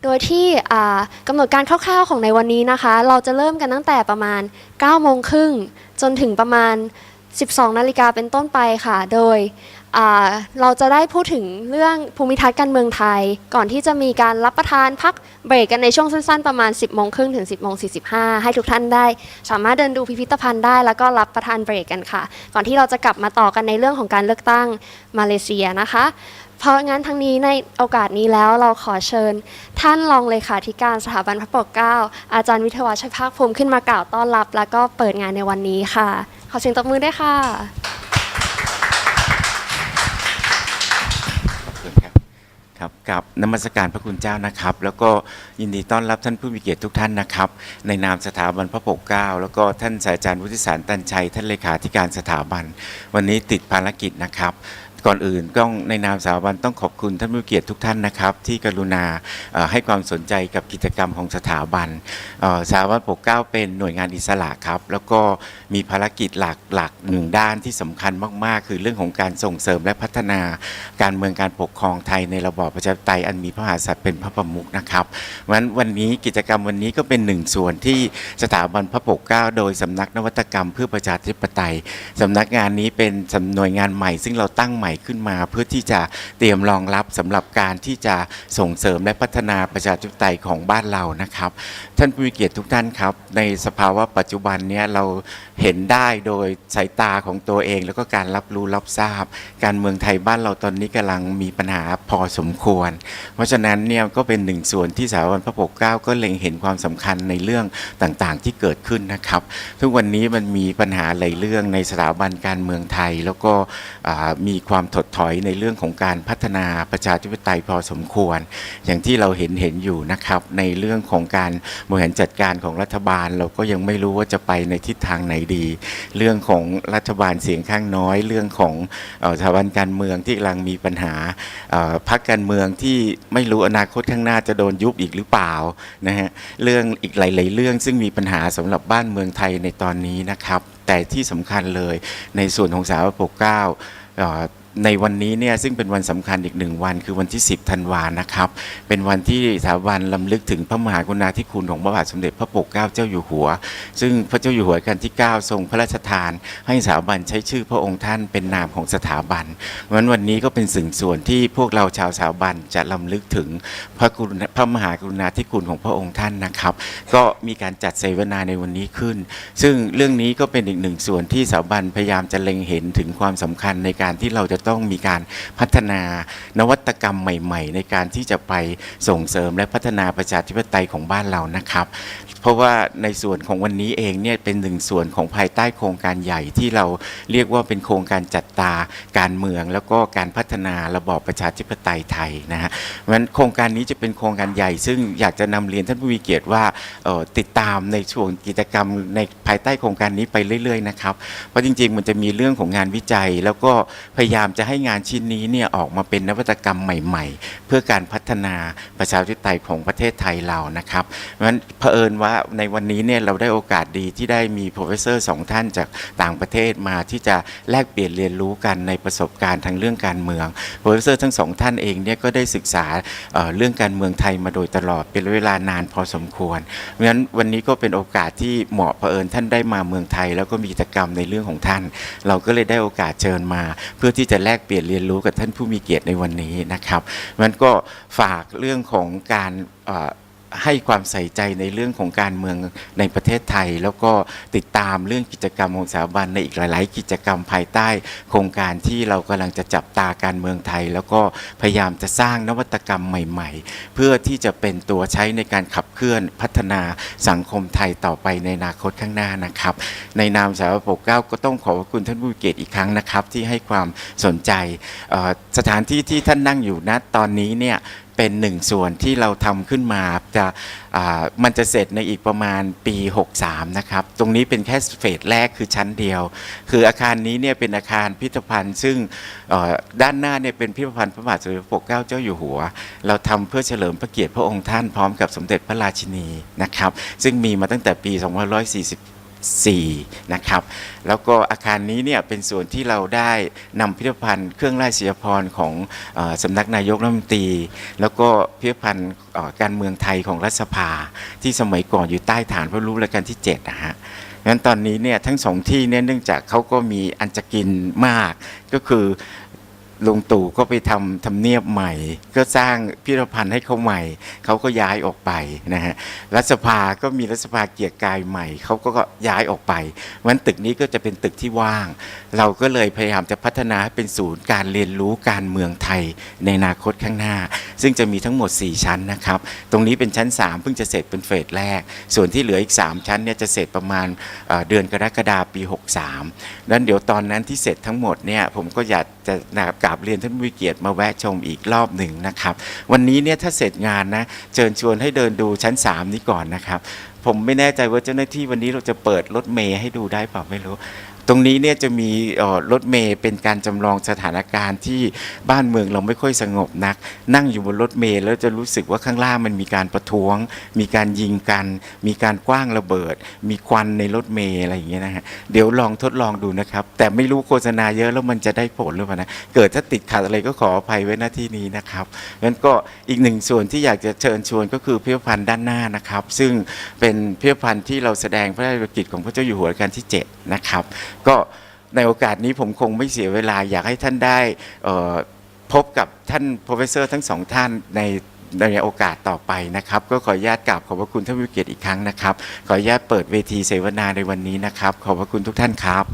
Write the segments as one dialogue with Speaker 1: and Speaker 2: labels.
Speaker 1: โดยที่กำหนดการคร่าวๆของในวันนี้นะคะเราจะเริ่มกันตั้งแต่ประมาณ9โมงครึ่งจนถึงประมาณ12 นาฬิกาเป็นต้นไปค่ะโดยเราจะได้พูดถึงเรื่องภูมิทัศน์การเมืองไทยก่อนที่จะมีการรับประทานพักเบรกกันในช่วงสั้นๆประมาณ10โมงครึ่งถึง10โมง45ให้ทุกท่านได้สามารถเดินดูพิพิธภัณฑ์ได้แล้วก็รับประทานเบรกกันค่ะก่อนที่เราจะกลับมาต่อกันในเรื่องของการเลือกตั้งมาเลเซียนะคะเพราะงั้นทั้งนี้ในโอกาสนี้แล้วเราขอเชิญท่านรองเลขาธิการสถาบันพระปกเกล้าอาจารย์วิทยาวัฒน์ชัยภาคภูมิขึ้นมากล่าวต้อนรับแล้วก็เปิดงานในวันนี้ค่ะขอเสียงตบมือด้วยค่ะ
Speaker 2: ครับกับนมัสการพระคุณเจ้านะครับแล้วก็ยินดีต้อนรับท่านผู้มีเกียรติทุกท่านนะครับในนามสถาบันพระปกเกล้าแล้วก็ท่านศาสตราจารย์วุฒิสารตันชัยท่านเลขาธิการสถาบันวันนี้ติดภารกิจนะครับก่อนอื่นก็ในนามสถาบันต้องขอบคุณท่านผู้มีเกียรติทุกท่านนะครับที่กรุณาให้ความสนใจกับกิจกรรมของสถาบันสถาบันปกเกล้าเป็นหน่วยงานอิสระครับแล้วก็มีภารกิจหลักหนึ่งด้านที่สำคัญมากๆคือเรื่องของการส่งเสริมและพัฒนาการเมืองการปกครองไทยในระบอบประชาธิปไตยอันมีพระมหากษัตริย์เป็นพระประมุขนะครับวันนี้กิจกรรมวันนี้ก็เป็นหนึ่งส่วนที่สถาบันพระปกเกล้าโดยสำนักนวัตกรรมเพื่อประชาธิปไตยสำนักงานนี้เป็นหน่วยงานใหม่ซึ่งเราตั้งใหม่ขึ้นมาเพื่อที่จะเตรียมรองรับสำหรับการที่จะส่งเสริมและพัฒนาประชาธิปไตยของบ้านเรานะครับท่านผู้มีเกียรติทุกท่านครับในสภาวะปัจจุบันนี้เราเห็นได้โดยสายตาของตัวเองแล้วก็การรับรู้รับทราบการเมืองไทยบ้านเราตอนนี้กำลังมีปัญหาพอสมควรเพราะฉะนั้นเนี่ยก็เป็นหนึ่งส่วนที่สถาบันพระปกเกล้าก็เล็งเห็นความสำคัญในเรื่องต่างๆที่เกิดขึ้นนะครับทุกวันนี้มันมีปัญหาหลายเรื่องในสถาบันการเมืองไทยแล้วก็มีความถดถอยในเรื่องของการพัฒนาประชาธิปไตยพอสมควรอย่างที่เราเห็นอยู่นะครับในเรื่องของการบริหารจัดการของรัฐบาลเราก็ยังไม่รู้ว่าจะไปในทิศทางไหนดีเรื่องของรัฐบาลเสียงข้างน้อยเรื่องของสถาบันการเมืองที่กำลังมีปัญหาพรรคการเมืองที่ไม่รู้อนาคตข้างหน้าจะโดนยุบอีกหรือเปล่านะฮะเรื่องอีกหลายๆเรื่องซึ่งมีปัญหาสำหรับบ้านเมืองไทยในตอนนี้นะครับแต่ที่สำคัญเลยในส่วนของสถาบันพระปกเกล้าในวันนี้เนี่ยซึ่งเป็นวันสำคัญอีก1วันคือวันที่10 ธันวาคมนะครับเป็นวันที่สถาบันรำลึกถึงพระมหากรุณาธิคุณของพระบาทสมเด็จพระปกเกล้าเจ้าอยู่หัวซึ่งพระเจ้าอยู่หัวรัชกาลที่9ทรงพระราชทานให้สถาบันใช้ชื่อพระองค์ท่านเป็นนามของสถาบันวันนี้ก็เป็นสิ่งส่วนที่พวกเราชาวสถาบันจะรำลึกถึงพระมหากรุณาธิคุณของพระองค์ท่านนะครับก็มีการจัดเสวนาในวันนี้ขึ้นซึ่งเรื่องนี้ก็เป็นอีกหนึ่งส่วนที่สถาบันพยายามจะเล็งเห็นถึงความสำคัญในการที่เราจะต้องมีการพัฒนานวัตกรรมใหม่ๆในการที่จะไปส่งเสริมและพัฒนาประชาธิปไตยของบ้านเรานะครับเพราะว่าในส่วนของวันนี้เองเนี่ยเป็นหนึ่งส่วนของภายใต้โครงการใหญ่ที่เราเรียกว่าเป็นโครงการจัดตาการเมืองแล้วก็การพัฒนาระบอบประชาธิปไตยไทยนะฮะเพราะฉะนั้นโครงการนี้จะเป็นโครงการใหญ่ซึ่งอยากจะนำเรียนท่านผู้มีเกียรติว่าติดตามในช่วงกิจกรรมในภายใต้โครงการนี้ไปเรื่อยๆนะครับเพราะจริงๆมันจะมีเรื่องของงานวิจัยแล้วก็พยายามจะให้งานชิ้นนี้เนี่ยออกมาเป็นนวัตกรรมใหม่ๆเพื่อการพัฒนาประชาธิปไตยของประเทศไทยเรานะครับเพราะฉะนั้นเผอิญว่าในวันนี้เนี่ยเราได้โอกาสดีที่ได้มีโปรเฟสเซอร์2ท่านจากต่างประเทศมาที่จะแลกเปลี่ยนเรียนรู้กันในประสบการณ์ทางเรื่องการเมืองโปรเฟสเซอร์ทั้ง2ท่านเองเนี่ยก็ได้ศึกษาเรื่องการเมืองไทยมาโดยตลอดเป็นเวลานานพอสมควรเพราะฉะนั้นวันนี้ก็เป็นโอกาสที่เหมาะเผอิญท่านได้มาเมืองไทยแล้วก็มีกิจกรรมในเรื่องของท่านเราก็เลยได้โอกาสเชิญมาเพื่อที่จะแลกเปลี่ยนเรียนรู้กับท่านผู้มีเกียรติในวันนี้นะครับมันก็ฝากเรื่องของการให้ความใส่ใจในเรื่องของการเมืองในประเทศไทยแล้วก็ติดตามเรื่องกิจกรรมของสถาบันในอีกหลายๆกิจกรรมภายใต้โครงการที่เรากำลังจะจับตาการเมืองไทยแล้วก็พยายามจะสร้างนวัตกรรมใหม่ๆเพื่อที่จะเป็นตัวใช้ในการขับเคลื่อนพัฒนาสังคมไทยต่อไปในอนาคตข้างหน้านะครับในนามสถาบันปกเกล้าก็ต้องขอบคุณท่านผู้มีเกียรติอีกครั้งนะครับที่ให้ความสนใจสถานที่ที่ท่านนั่งอยู่ณตอนนี้เนี่ยเป็นหนึ่งส่วนที่เราทำขึ้นมามันจะเสร็จในอีกประมาณปี63นะครับตรงนี้เป็นแค่เฟสแรกคือชั้นเดียวคืออาคารนี้เนี่ยเป็นอาคารพิพิธภัณฑ์ซึ่งด้านหน้าเนี่ยเป็นพิพิธภัณฑ์พระบาทสมเด็จพระปกเกล้าเจ้าอยู่หัวเราทำเพื่อเฉลิมพระเกียรติพระองค์ท่านพร้อมกับสมเด็จพระราชินีนะครับซึ่งมีมาตั้งแต่ปี2540 4นะครับแล้วก็อาคารนี้เนี่ยเป็นส่วนที่เราได้นำพิพิธภัณฑ์เครื่องราชสีพรของสำนักนายกรัฐมนตรีแล้วก็พิพิธภัณฑ์การเมืองไทยของรัฐสภาที่สมัยก่อนอยู่ใต้ฐานพระรู้รัชกาลที่7นะฮะงั้นตอนนี้เนี่ยทั้งสองที่เนี่ยเนื่องจากเขาก็มีอันจะกินมากก็คือลุงตู่ก็ไปทำเนียบใหม่ก็สร้างพิพิธภัณฑ์ให้เขาใหม่เขาก็ย้ายออกไปนะฮะรัฐสภาก็มีรัฐสภาเกียรติกายใหม่เขาก็ย้ายออกไปวันตึกนี้ก็จะเป็นตึกที่ว่างเราก็เลยพยายามจะพัฒนาให้เป็นศูนย์การเรียนรู้การเมืองไทยในอนาคตข้างหน้าซึ่งจะมีทั้งหมด4ชั้นนะครับตรงนี้เป็นชั้น3เพิ่งจะเสร็จเป็นเฟสแรกส่วนที่เหลืออีก3ชั้นเนี่ยจะเสร็จประมาณเดือนกรกฎาคมปี63นั้นเดี๋ยวตอนนั้นที่เสร็จทั้งหมดเนี่ยผมก็อยากจะกราบเรียนท่านผู้มีเกียรติมาแวะชมอีกรอบหนึ่งนะครับวันนี้เนี่ยถ้าเสร็จงานนะเชิญชวนให้เดินดูชั้น3นี้ก่อนนะครับผมไม่แน่ใจว่าเจ้าหน้าที่วันนี้เราจะเปิดรถเมล์ให้ดูได้เปล่าไม่รู้ตรงนี้เนี่ยจะมีรถเมล์เป็นการจำลองสถานการณ์ที่บ้านเมืองเราไม่ค่อยสงบนักนั่งอยู่บนรถเมล์แล้วจะรู้สึกว่าข้างล่างมันมีการประท้วงมีการยิงกันมีการกว้างระเบิดมีควันในรถเมล์อะไรอย่างเงี้ยนะฮะเดี๋ยวลองทดลองดูนะครับแต่ไม่รู้โฆษณาเยอะแล้วมันจะได้ผลหรือเปล่านะเกิดถ้าติดขัดอะไรก็ขออภัยไว้หน้าที่นี้นะครับงั้นก็อีกหนึ่งส่วนที่อยากจะเชิญชวนก็คือพิพิธภัณฑ์ด้านหน้านะครับซึ่งเป็นพิพิธภัณฑ์ที่เราแสดงพระราชกิจของพระเจ้าอยู่หัวรัชกาลที่7นะครับก็ในโอกาสนี้ผมคงไม่เสียเวลาอยากให้ท่านได้พบกับท่าน Professor ทั้งสองท่านในโอกาสต่อไปนะครับก็ขออนุญาตกราบขอบพระคุณท่านผู้มีเกียรติอีกครั้งนะครับขออนุญาตเปิดเวทีเสวนาในวันนี้นะครับขอบพระคุณทุกท่านครับ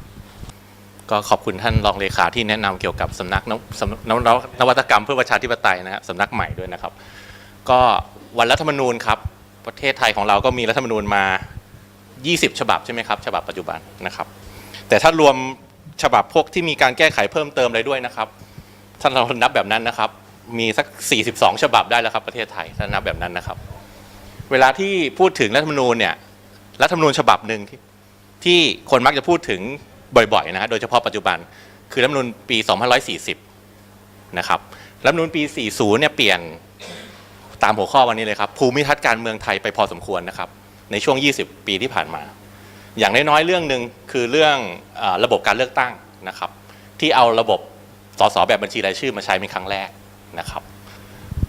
Speaker 3: ก็ขอบคุณท่านรองเลขาที่แนะนำเกี่ยวกับสำนักนวัตกรรมเพื่อประชาธิปไตยนะฮะสำนักใหม่ด้วยนะครับก็วันรัฐธรรมนูญครับประเทศไทยของเราก็มีรัฐธรรมนูญมา20ฉบับใช่ไหมครับฉบับปัจจุบันนะครับแต่ถ้ารวมฉบับพวกที่มีการแก้ไขเพิ่มเติมอะไรด้วยนะครับถ้าเรานับแบบนั้นนะครับมีสัก42ฉบับได้แล้วครับประเทศไทยถ้านับแบบนั้นนะครับเวลาที่พูดถึงรัฐธรรมนูญเนี่ยรัฐธรรมนูญฉบับหนึ่งที่คนมักจะพูดถึงบ่อยๆนะฮะโดยเฉพาะปัจจุบันคือรัฐธรรมนูญปี2540นะครับรัฐธรรมนูญปี40เนี่ยเปลี่ยนตามหัวข้อวันนี้เลยครับภูมิทัศน์การเมืองไทยไปพอสมควรนะครับในช่วง20ปีที่ผ่านมาอย่างน้อยๆเรื่องหนึ่งคือเรื่องระบบการเลือกตั้งนะครับที่เอาระบบสสแบบบัญชีรายชื่อมาใช้เป็นครั้งแรกนะครับ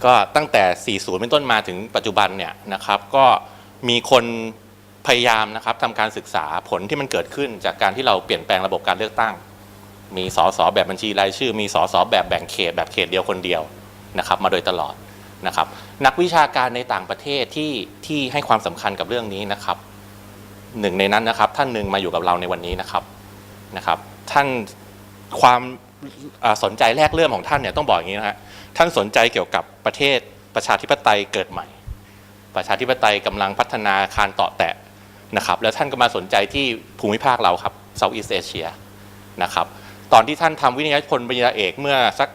Speaker 3: ก็ตั้งแต่40เป็นต้นมาถึงปัจจุบันเนี่ยนะครับก็มีคนพยายามนะครับทำการศึกษาผลที่มันเกิดขึ้นจากการที่เราเปลี่ยนแปลงระบบการเลือกตั้งมีสสแบบบัญชีรายชื่อมีสสแบบแบ่งเขตแบบเขตเดียวคนเดียวนะครับมาโดยตลอดนะครับนักวิชาการในต่างประเทศที่ให้ความสำคัญกับเรื่องนี้นะครับหนึ่งในนั้นนะครับท่านหนึ่งมาอยู่กับเราในวันนี้นะครับท่านความสนใจแรกเริ่มของท่านเนี่ยต้องบอกอย่างนี้นะฮะท่านสนใจเกี่ยวกับประเทศประชาธิปไตยเกิดใหม่ประชาธิปไตยกำลังพัฒนาคานต่อแตะนะครับแล้วท่านก็มาสนใจที่ภูมิภาคเราครับ Southeast Asia นะครับตอนที่ท่านทำวิทยานิพนธ์ปริญญาเอกเมื่อสัก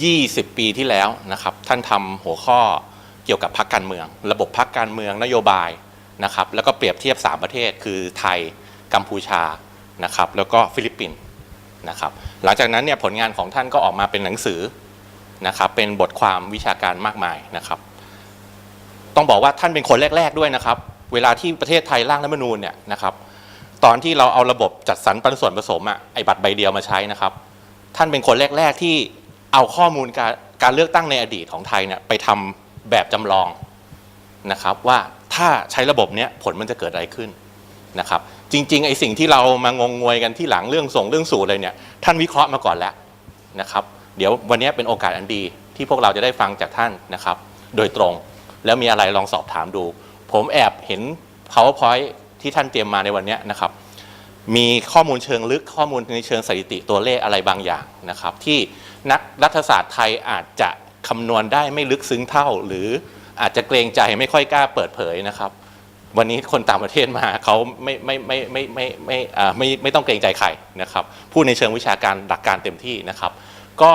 Speaker 3: 20 ปีที่แล้วนะครับท่านทำหัวข้อเกี่ยวกับพรรคการเมืองระบบพรรคการเมืองนโยบายนะครับแล้วก็เปรียบเทียบ3ประเทศคือไทยกัมพูชานะครับแล้วก็ฟิลิปปินส์นะครับหลังจากนั้นเนี่ยผลงานของท่านก็ออกมาเป็นหนังสือนะครับเป็นบทความวิชาการมากมายนะครับต้องบอกว่าท่านเป็นคนแรกๆด้วยนะครับเวลาที่ประเทศไทยร่างรัฐธรรมนูญเนี่ยนะครับตอนที่เราเอาระบบจัดสรรปันส่วนผสมไอ้บัตรใบเดียวมาใช้นะครับท่านเป็นคนแรกๆที่เอาข้อมูลการเลือกตั้งในอดีตของไทยเนี่ยไปทำแบบจำลองนะครับว่าถ้าใช้ระบบนี้ผลมันจะเกิดอะไรขึ้นนะครับจริงๆไอ้สิ่งที่เรามางงงวยกันที่หลังเรื่องสูตรอะไรเนี่ยท่านวิเคราะห์มาก่อนแล้วนะครับเดี๋ยววันนี้เป็นโอกาสอันดีที่พวกเราจะได้ฟังจากท่านนะครับโดยตรงแล้วมีอะไรลองสอบถามดูผมแอบเห็น PowerPoint ที่ท่านเตรียมมาในวันนี้นะครับมีข้อมูลเชิงลึกข้อมูลในเชิงสถิติตัวเลขอะไรบางอย่างนะครับที่นักรัฐศาสตร์ไทยอาจจะคำนวณได้ไม่ลึกซึ้งเท่าหรืออาจจะเกรงใจไม่ค่อยกล้าเปิดเผยนะครับวันนี้คนต่างประเทศมาเขาไม่ต้องเกรงใจใครนะครับพูดในเชิงวิชาการหลักการเต็มที่นะครับก็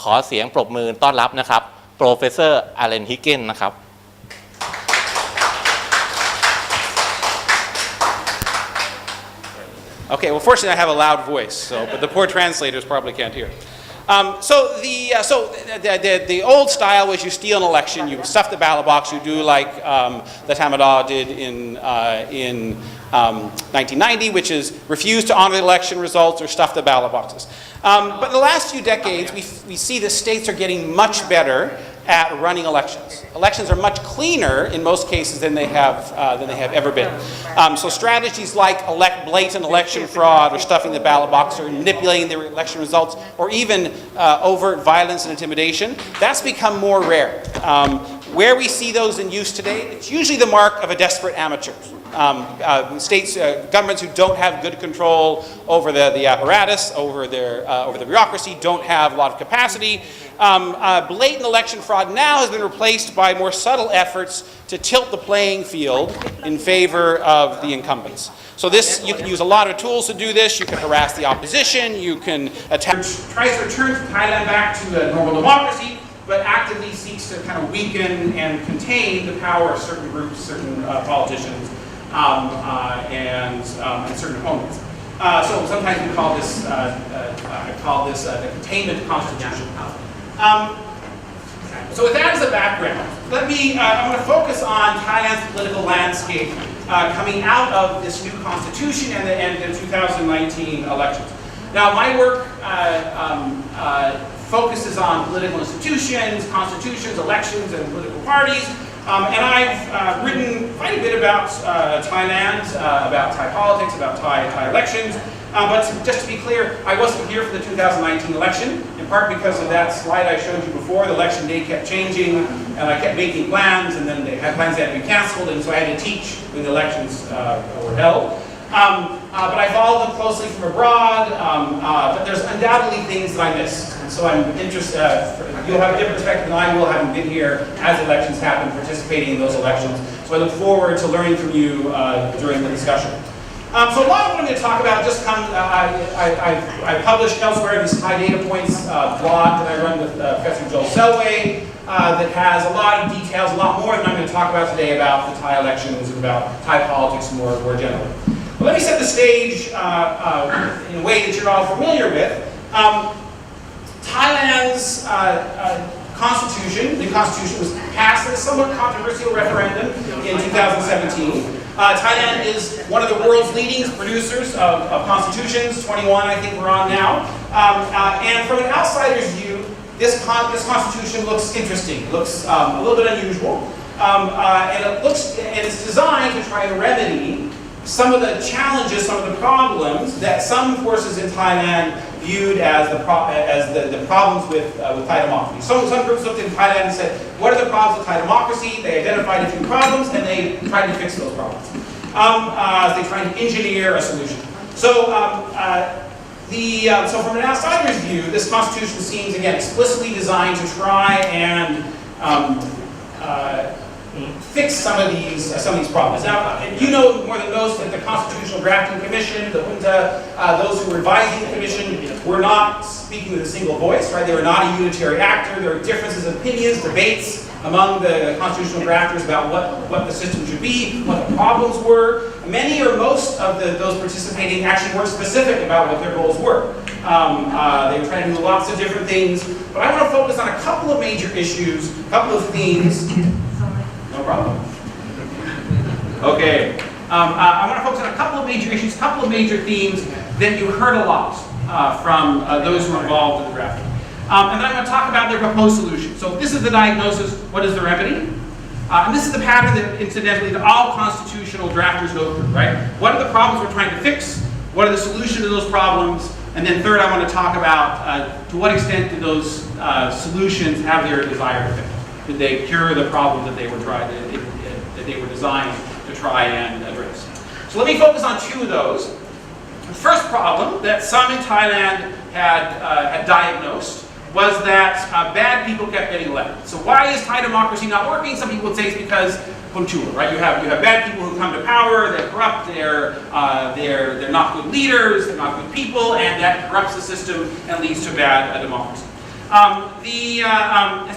Speaker 3: ขอเสียงปรบมือต้อนรับนะครับ Professor เอลเลน Hicken นะครับ
Speaker 4: Okay, well, fortunately, I have a loud voice, but the poor translators probably can't hear. The old style was you steal an election, you stuff the ballot box, you do like the Tamada did in 1990, which is refuse to honor the election results or stuff the ballot boxes. But in the last few decades, we see that states are getting much better at running elections. Elections are much cleaner in most cases than they have ever been. So strategies like blatant election fraud or stuffing the ballot box or manipulating the election results or even overt violence and intimidation, that's become more rare. Where we see those in use today, it's usually the mark of a desperate amateur. States, governments who don't have good control over the apparatus, over the bureaucracy, don't have a lot of capacity. Blatant election fraud now has been replaced by more subtle efforts to tilt the playing field in favor of the incumbents. So this, you can use a lot of tools to do this. You can harass the opposition. You can tries to return Thailand back to a normal democracy, but actively seeks to kind of weaken and contain the power of certain groups, certain politicians, and certain opponents. So sometimes we call this, I call this the containment constitution. So with that as a background, I'm going to focus on Thailand's political landscape coming out of this new constitution and the 2019 elections. Now, my work focuses on political institutions, constitutions, elections, and political parties. And I've written quite a bit about Thailand, about Thai politics, about Thai elections. But just to be clear, I wasn't here for the 2019 election, in part because of that slide I showed you before. The election day kept changing, and I kept making plans, and then they had plans that had to be canceled, and so I had to teach when the elections were held. But I followed them closely from abroad, but there's undoubtedly things that I missed. And so I'm interested, you'll have a different perspective than I will, having been here as elections happen, participating in those elections. So I look forward to learning from you during the discussion. So a lot of what I'm going to talk about just comes, I published elsewhere this Thai Data Points blog that I run with Professor Joel Selway that has a lot of details, a lot more than I'm going to talk about today about the Thai elections and about Thai politics more generally. But let me set the stage in a way that you're all familiar with. Thailand's constitution, the constitution was passed in a somewhat controversial referendum in 2017. Thailand is one of the world's leading producers of constitutions, 21 I think we're on now. And from an outsider's view, this constitution looks interesting, looks a little bit unusual. And it's designed to try to remedy some of the challenges, some of the problems that some forces in Thailand viewed as the problems with Thai democracy. Some groups looked in Thailand and said, what are the problems with Thai democracy? They identified a few problems and they tried to fix those problems. They tried to engineer a solution. So from an outsider's view, this constitution seems, again, explicitly designed to try and fix some of these problems. Now, you know more than most that the Constitutional Drafting Commission, the junta, those who were advising the commission were not speaking with a single voice, right? They were not a unitary actor. There were differences of opinions, debates among the constitutional drafters about what the system should be, what the problems were. Many or most of those participating actually weren't specific about what their goals were. They were trying to do lots of different things, but I want to focus on a couple of major issues, a couple of themes. No problem. Okay. I want to focus on a couple of major issues, a couple of major themes that you heard a lot from those who were involved in the drafting. And then I'm going to talk about their proposed solution. So this is the diagnosis, what is the remedy? And this is the pattern that, incidentally, that all constitutional drafters go through, right? What are the problems we're trying to fix? What are the solutions to those problems? And then third, I want to talk about to what extent do those solutions have their desired effect? Did they cure the problems that they were designed to try and address? So let me focus on two of those. The first problem that some in Thailand had diagnosed was that bad people kept getting elected. So why is Thai democracy not working? Some people would say it's because Punchula, right? You have bad people who come to power, they're corrupt, they're not good leaders, they're not good people, and that corrupts the system and leads to bad democracy.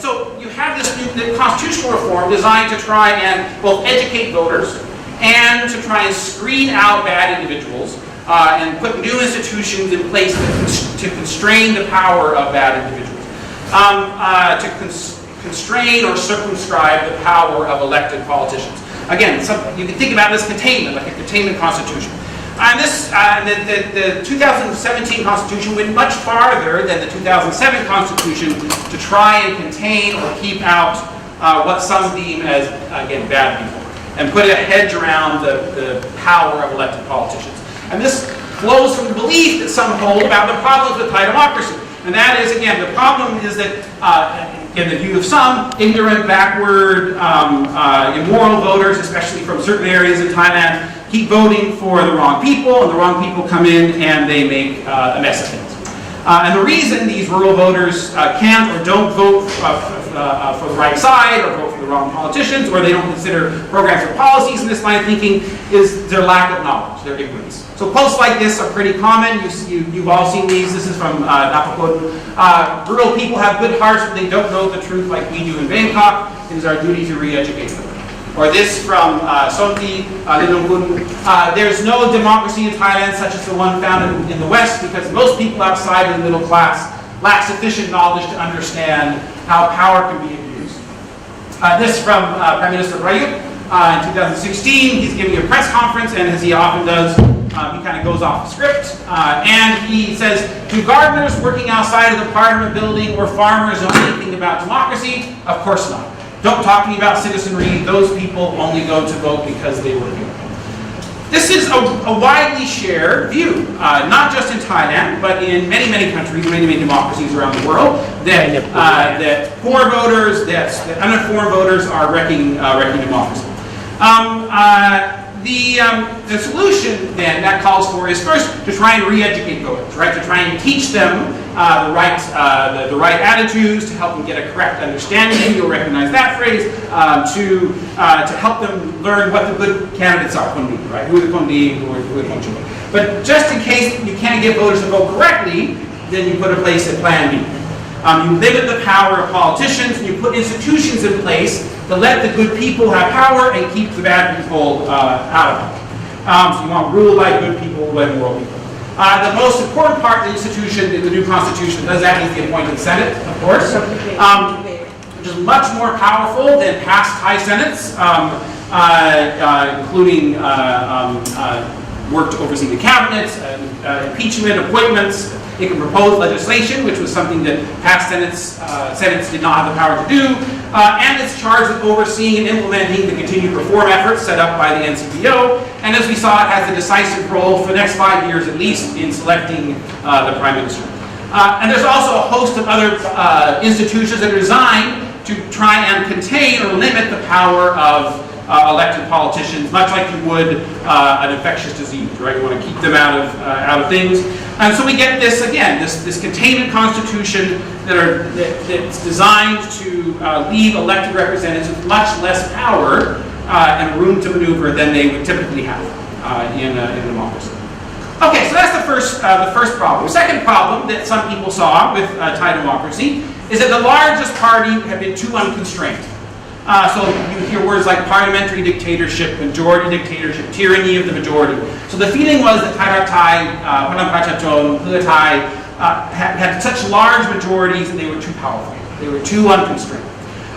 Speaker 4: So you have this new constitutional reform designed to try and both educate voters and to try and screen out bad individuals and put new institutions in place to constrain the power of bad individuals, to constrain or circumscribe the power of elected politicians. Again, you can think about this containment, like a containment constitution. And the 2017 Constitution went much farther than the 2007 Constitution to try and contain or keep out what some deem as, again, bad people, and put a hedge around the power of elected politicians. And this flows from the belief that some hold about the problems with Thai democracy. And that is, again, the problem is that, in the view of some, ignorant, backward, immoral voters, especially from certain areas in Thailand, keep voting for the wrong people, and the wrong people come in and they make a mess of things. And the reason these rural voters can't or don't vote for the right side or vote for the wrong politicians, or they don't consider programs or policies in this line of thinking, is their lack of knowledge, their ignorance. So posts like this are pretty common. You've all seen these. This is from Napakon. Rural people have good hearts, but they don't know the truth like we do in Bangkok. It is our duty to re-educate them. Or this from Sonti Linongkun. There's no democracy in Thailand such as the one found in the West because most people outside of the middle class lack sufficient knowledge to understand how power can be abused. This from Prime Minister Prayut. In 2016, he's giving a press conference, and as he often does, he kind of goes off the script, and he says, do gardeners working outside of the parliament building or farmers know anything about democracy? Of course not. Don't talk to me about citizenry. Those people only go to vote because they were here. This is a widely shared view, not just in Thailand, but in many, many countries, many, many democracies around the world, that poor voters, that uninformed voters are wrecking democracy. The solution then that calls for is first to try and re-educate voters, right? To try and teach them the right attitudes, to help them get a correct understanding. You'll recognize that phrase. To help them learn what the good candidates are, right? Who are the Kondi, who are the Konchua. But just in case you can't get voters to vote correctly, then you put in place a plan B. You limit the power of politicians, and you put institutions in place to let the good people have power and keep the bad people out of it. So you want rule by good people, by moral people. The most important part of the institution in the new constitution does that is the appointed Senate, of course, which is much more powerful than past Thai Senates, including work to oversee the cabinet, impeachment, appointments. It can propose legislation, which was something that past Senates did not have the power to do, and it's charged with overseeing and implementing the continued reform efforts set up by the NCPO, and as we saw, it has a decisive role for the next 5 years at least in selecting the Prime Minister. And there's also a host of other institutions that are designed to try and contain or limit the power of elected politicians, much like you would an infectious disease, right? You want to keep them out of things. And so we get this, again, this containment constitution that's designed to leave elected representatives with much less power and room to maneuver than they would typically have in a democracy. Okay, so that's the first problem. The second problem that some people saw with Thai democracy is that the largest party had been too unconstrained. So you hear words like parliamentary dictatorship, majority dictatorship, tyranny of the majority. So the feeling was that Thai, Palam Prachachon, Pheu Thai had such large majorities that they were too powerful. They were too unconstrained.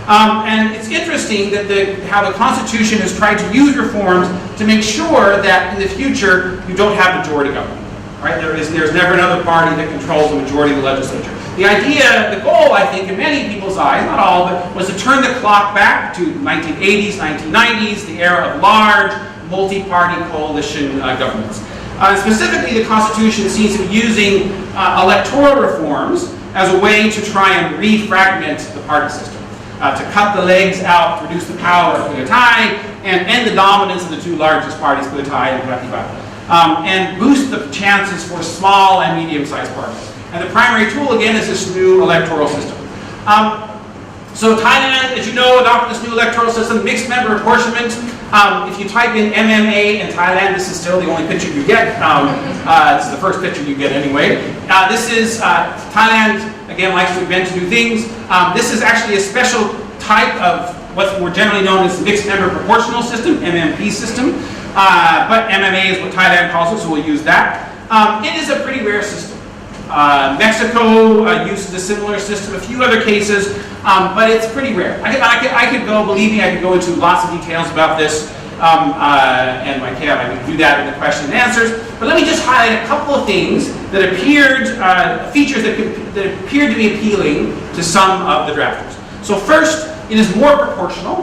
Speaker 4: And it's interesting that how the Constitution has tried to use reforms to make sure that in the future you don't have majority government. Right? There's never another party that controls the majority of the legislature. The idea, the goal, I think, in many people's eyes, not all, but was to turn the clock back to 1980s, 1990s, the era of large, multi-party coalition governments. Specifically, the Constitution seems to be using electoral reforms as a way to try and refragment the party system, to cut the legs out, reduce the power of Pheu Thai, and end the dominance of the two largest parties, Pheu Thai and Pratibhat, and boost the chances for small and medium-sized parties. And the primary tool, again, is this new electoral system. So Thailand, as you know, adopted this new electoral system, mixed member apportionment. If you type in MMA in Thailand, this is still the only picture you get. This is the first picture you get anyway. This is Thailand, again, likes to invent new things. This is actually a special type of what's more generally known as the mixed member proportional system, MMP system, but MMA is what Thailand calls it, so we'll use that. It is a pretty rare system. Mexico uses a similar system, a few other cases, but it's pretty rare. I could go, believe me, I could go into lots of details about this, and I can do that in the question and answers. But let me just highlight a couple of things that appeared, features that appeared to be appealing to some of the drafters. So first, it is more proportional,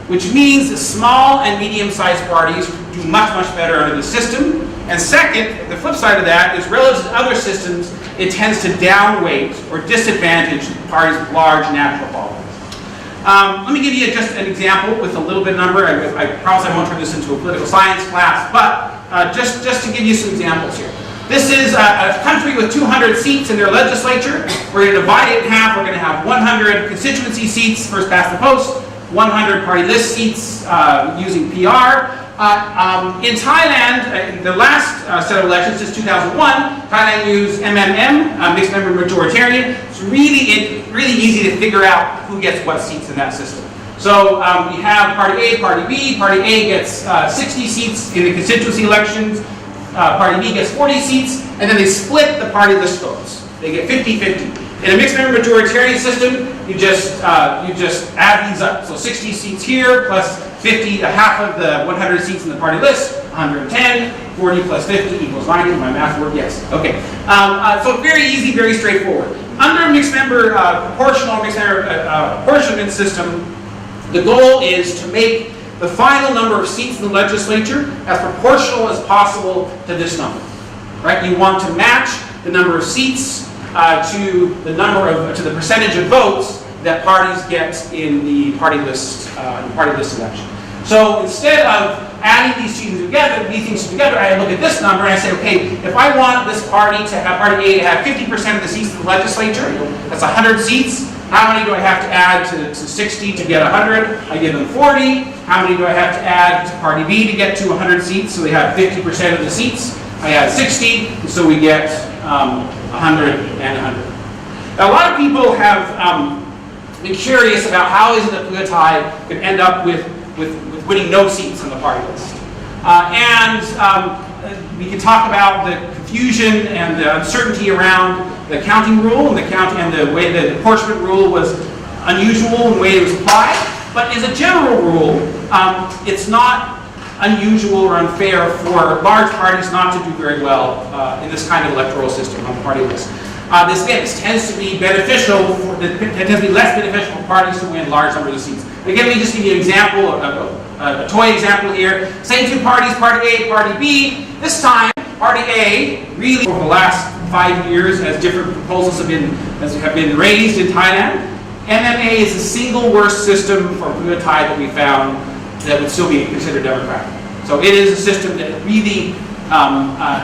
Speaker 4: which means that small and medium-sized parties do much, much better under the system. And second, the flip side of that is relative to other systems, it tends to downweight or disadvantage parties with large natural followings. Let me give you just an example with a little bit of number. I promise I won't turn this into a political science class, but just to give you some examples here. This is a country with 200 seats in their legislature. We're going to divide it in half. We're going to have 100 constituency seats, first past the post, 100 party list seats using PR. In Thailand, in the last set of elections, since 2001, Thailand used MMM, mixed member majoritarian. It's really easy to figure out who gets what seats in that system. So we have Party A, Party B. Party A gets 60 seats in the constituency elections. Party B gets 40 seats, and then they split the party list votes. They get 50-50. In a mixed member majoritarian system, you just add these up. So 60 seats here plus 50, half of the 100 seats in the party list, 110, 40 plus 50 equals 90. My math work, yes. Okay. So very easy, very straightforward. Under a mixed member proportional mixed member apportionment system, the goal is to make the final number of seats in the legislature as proportional as possible to this number. Right? You want to match the number of seats to the percentage of votes that parties get in the party list election. So instead of adding these things together, I look at this number and I say, okay, if I want this party to have Party A to have 50% of the seats in the legislature, that's 100 seats. How many do I have to add to 60 to get 100? I give them 40. How many do I have to add to Party B to get to 100 seats? So they have 50% of the seats. I add 60, so we get 100 and 100. Now, a lot of people have been curious about how is it that Pheu Thai could end up with winning no seats on the party list. We can talk about the confusion and the uncertainty around the counting rule and the way the apportionment rule was unusual in the way it was applied. But as a general rule, it's not unusual or unfair for large parties not to do very well in this kind of electoral system on the party list. This tends to be beneficial. It tends to be less beneficial for parties to win large numbers of seats. Again, let me just give you an example, a toy example here. Same two parties, Party A, Party B. This time, Party A really over the last 5 years, as different proposals have been raised in Thailand. MMA is the single worst system for Pheu Thai that we found that would still be considered democratic. So it is a system that really,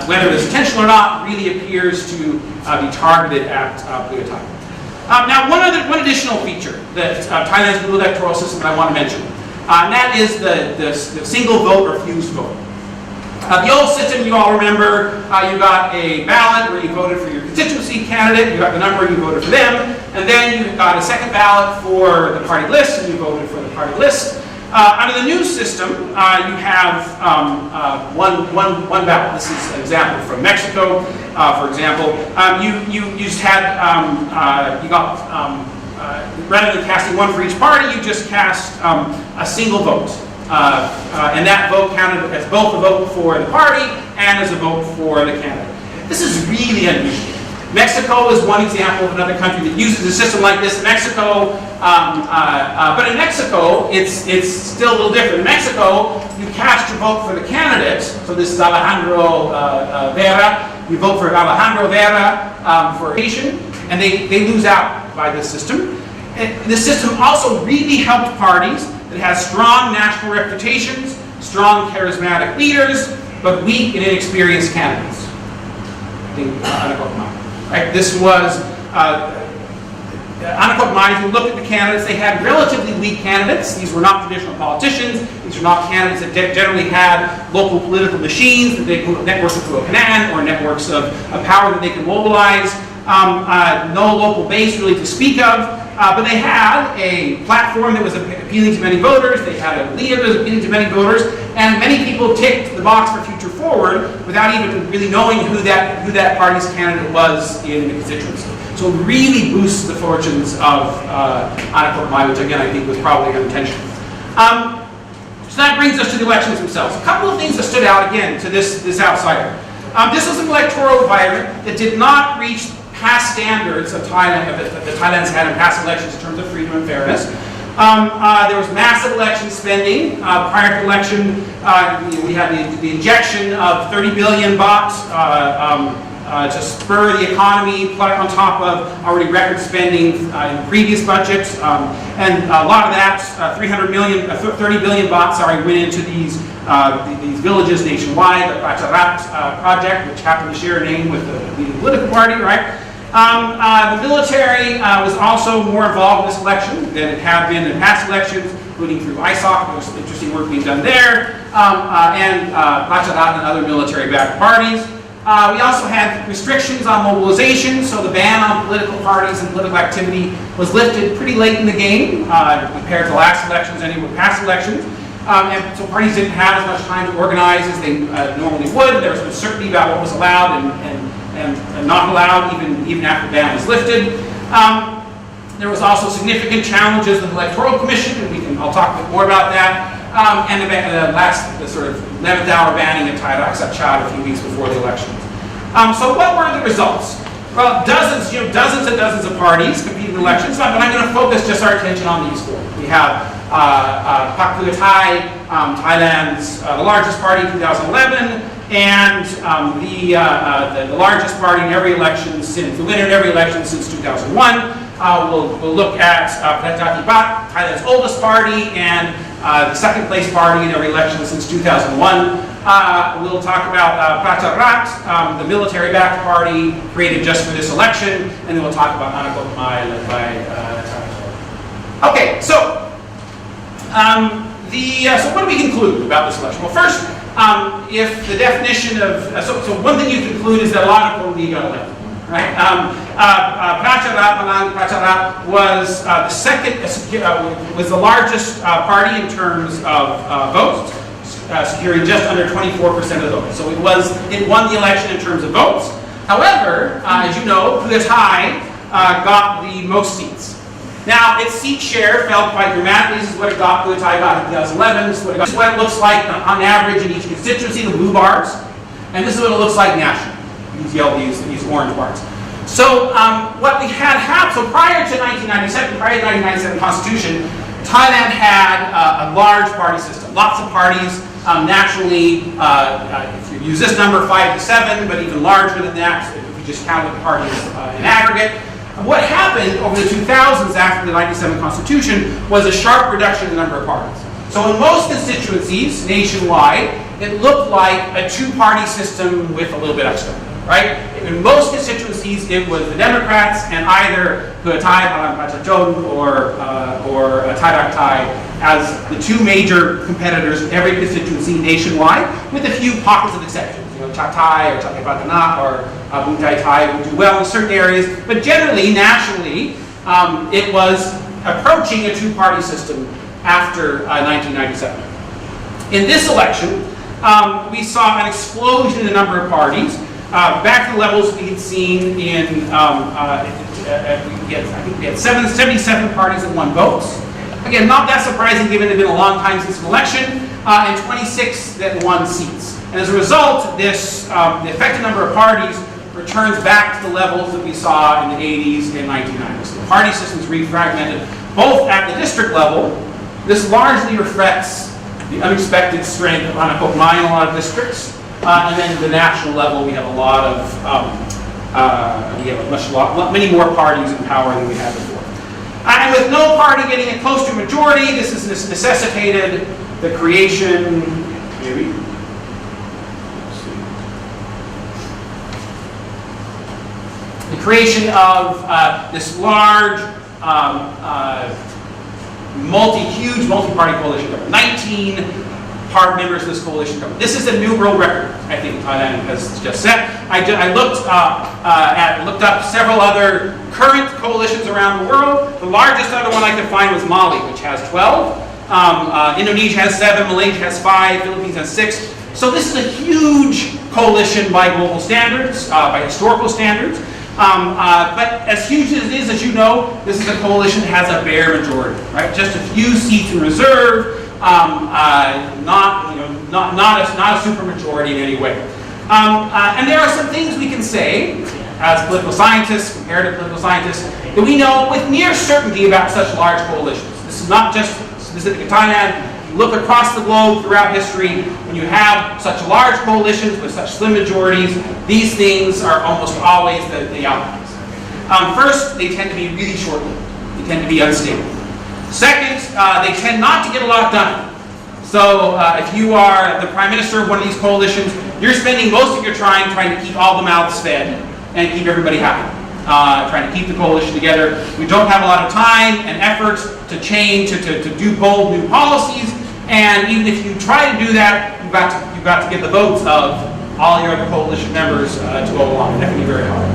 Speaker 4: whether it's intentional or not, really appears to be targeted at Pheu Thai. Now, one additional feature that Thailand's new electoral system that I want to mention, and that is the single vote or fused vote. The old system, you all remember, you got a ballot where you voted for your constituency candidate, you got the number, you voted for them, and then you got a second ballot for the party list, and you voted for the party list. Under the new system, you have one ballot. This is an example from Mexico, for example. You just had, rather than casting one for each party, you just cast a single vote. And that vote counted as both a vote for the party and as a vote for the candidate. This is really unusual. Mexico is one example of another country that uses a system like this. But in Mexico, it's still a little different. In Mexico, you cast your vote for the candidate. So this is Alejandro Vera. You vote for Alejandro Vera for Haitian, and they lose out by this system. And this system also really helped parties that has strong national reputations, strong charismatic leaders, but weak and inexperienced candidates. Right? This was if you look at the candidates, they had relatively weak candidates. These were not traditional politicians. These were not candidates that generally had local political machines, that they could network through a command or networks of power that they could mobilize. No local base really to speak of. But they had a platform that was appealing to many voters, they had a leader that was appealing to many voters, and many people ticked the box for Future Forward without even really knowing who that party's candidate was in the constituency. So it really boosts the fortunes of Ana Kormai, which again I think was probably unintentional. So that brings us to the elections themselves. A couple of things that stood out again to this outsider. This was an electoral environment that did not reach past standards of Thailand, that Thailand's had in past elections in terms of freedom and fairness. There was massive election spending. Prior to the election, we had the injection of 30 billion baht to spur the economy, on top of already record spending in previous budgets. And a lot of that, 30 billion baht, went into these villages nationwide, the Pracharat project, which happened to share a name with the leading political party, right? The military was also more involved in this election than it had been in past elections, including through ISOC. There was some interesting work being done there, and Pracharat and other military-backed parties. We also had restrictions on mobilization, so the ban on political parties and political activity was lifted pretty late in the game compared to last elections and even past elections. And so parties didn't have as much time to organize as they normally would. There was uncertainty about what was allowed and not allowed even after the ban was lifted. There was also significant challenges with the Electoral Commission, and I'll talk a bit more about that. And the sort of 11th hour banning of Thai Raksa a few weeks before the elections. So what were the results? Well, dozens and dozens of parties competed in elections, but I'm going to focus just our attention on these four. We have Pak Pheu Thai, Thailand's the largest party in 2011, and the largest party in every election since, the winner in every election since 2001. We'll look at Prajati Bat, Thailand's oldest party, and the second place party in every election since 2001. We'll talk about Pracharat, the military-backed party created just for this election, and then we'll talk about Ana Kormai led by Thai. Okay, so so what do we conclude about this election? Well, first, if the definition of so one thing you conclude is that a lot of people got elected. Right? Pracharat was the second, was the largest party in terms of votes, securing just under 24% of the votes. So it won the election in terms of votes. However, as you know, Pheu Thai got the most seats. Now, its seat share fell quite dramatically. This is what it got. Pheu Thai got in 2011. This is what it looks like on average in each constituency, the blue bars. And this is what it looks like nationally. These orange bars. So what we had happened, so prior to 1997, prior to the 1997 Constitution, Thailand had a large party system, lots of parties. Naturally, if you use this number, 5 to 7, but even larger than that, if you just counted the parties in aggregate. What happened over the 2000s after the 1997 Constitution was a sharp reduction in the number of parties. So in most constituencies nationwide, it looked like a two-party system with a little bit extra. Right? In most constituencies, it was the Democrats and either Pheu Thai, Palang Prachachon, or Thai Rak Thai as the two major competitors in every constituency nationwide, with a few pockets of exceptions. You know, Chat Thai or Chat Patana or Bung Chai Thai would do well in certain areas, but generally, nationally, it was approaching a two-party system after 1997. In this election, we saw an explosion in the number of parties. Back to the levels we had seen in, I think we had 77 parties that won votes. Again, not that surprising given it had been a long time since an election, and 26 that won seats. And as a result, this, the effective number of parties returns back to the levels that we saw in the 80s and 1990s. The party system's refragmented both at the district level. This largely reflects the unexpected strength of Ana Kormai in a lot of districts. And then at the national level, we have a lot of, many more parties in power than we had before. And with no party getting a close to a majority, this has necessitated the creation, of this large, huge multi-party coalition government. 19 part members of this coalition government. This is a new world record, I think Thailand has just set. I looked up several other current coalitions around the world. The largest other one I could find was Mali, which has 12. Indonesia has 7, Malaysia has 5, Philippines has 6. So this is a huge coalition by global standards, by historical standards. But as huge as it is, as you know, this is a coalition that has a bare majority, right? Just a few seats in reserve, not a super majority in any way. And there are some things we can say as political scientists, comparative political scientists, that we know with near certainty about such large coalitions. This is not just specific to Thailand. You look across the globe throughout history, when you have such large coalitions with such slim majorities, these things are almost always the outcomes. First, they tend to be really short-lived. They tend to be unstable. Second, they tend not to get a lot done. So if you are the prime minister of one of these coalitions, you're spending most of your time trying to keep all the mouths fed and keep everybody happy. Trying to keep the coalition together. We don't have a lot of time and effort to change, to do bold new policies, and even if you try to do that, you've got to get the votes of all your other coalition members to go along. That can be very hard.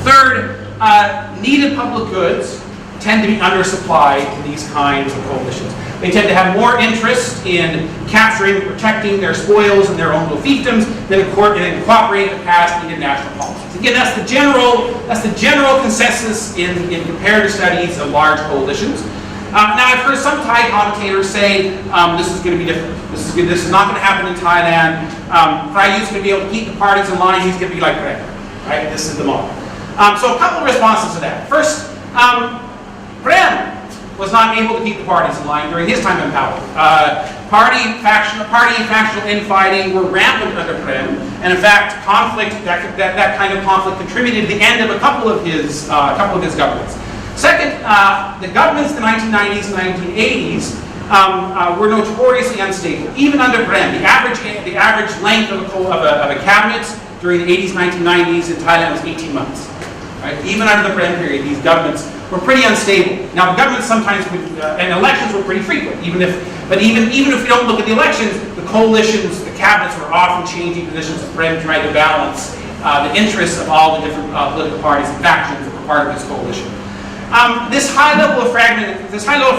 Speaker 4: Third, needed public goods tend to be undersupplied in these kinds of coalitions. They tend to have more interest in capturing and protecting their spoils and their own little fiefdoms than cooperating to pass needed national policies. Again, that's the general consensus in comparative studies of large coalitions. Now, I've heard some Thai commentators say this is going to be different. This is not going to happen in Thailand. Prayut's going to be able to keep the parties in line. He's going to be like Prem, right? This is the model. So a couple of responses to that. First, Prem was not able to keep the parties in line during his time in power. Party and factional infighting were rampant under Prem, and in fact, that kind of conflict contributed to the end of a couple of his governments. Second, the governments in the 1990s and 1980s were notoriously unstable, even under Prem. The average length of a cabinet during the 80s, 1990s in Thailand was 18 months. Right? Even under the Prem period, these governments were pretty unstable. Now, the governments sometimes and elections were pretty frequent. Even if you don't look at the elections, the coalitions, the cabinets were often changing positions as Prem tried to balance the interests of all the different political parties and factions that were part of this coalition. This high level of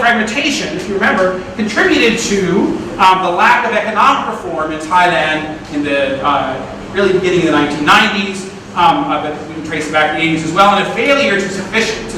Speaker 4: fragmentation, if you remember, contributed to the lack of economic reform in Thailand in the really beginning of the 1990s. But we can trace it back to the 80s as well, and a failure to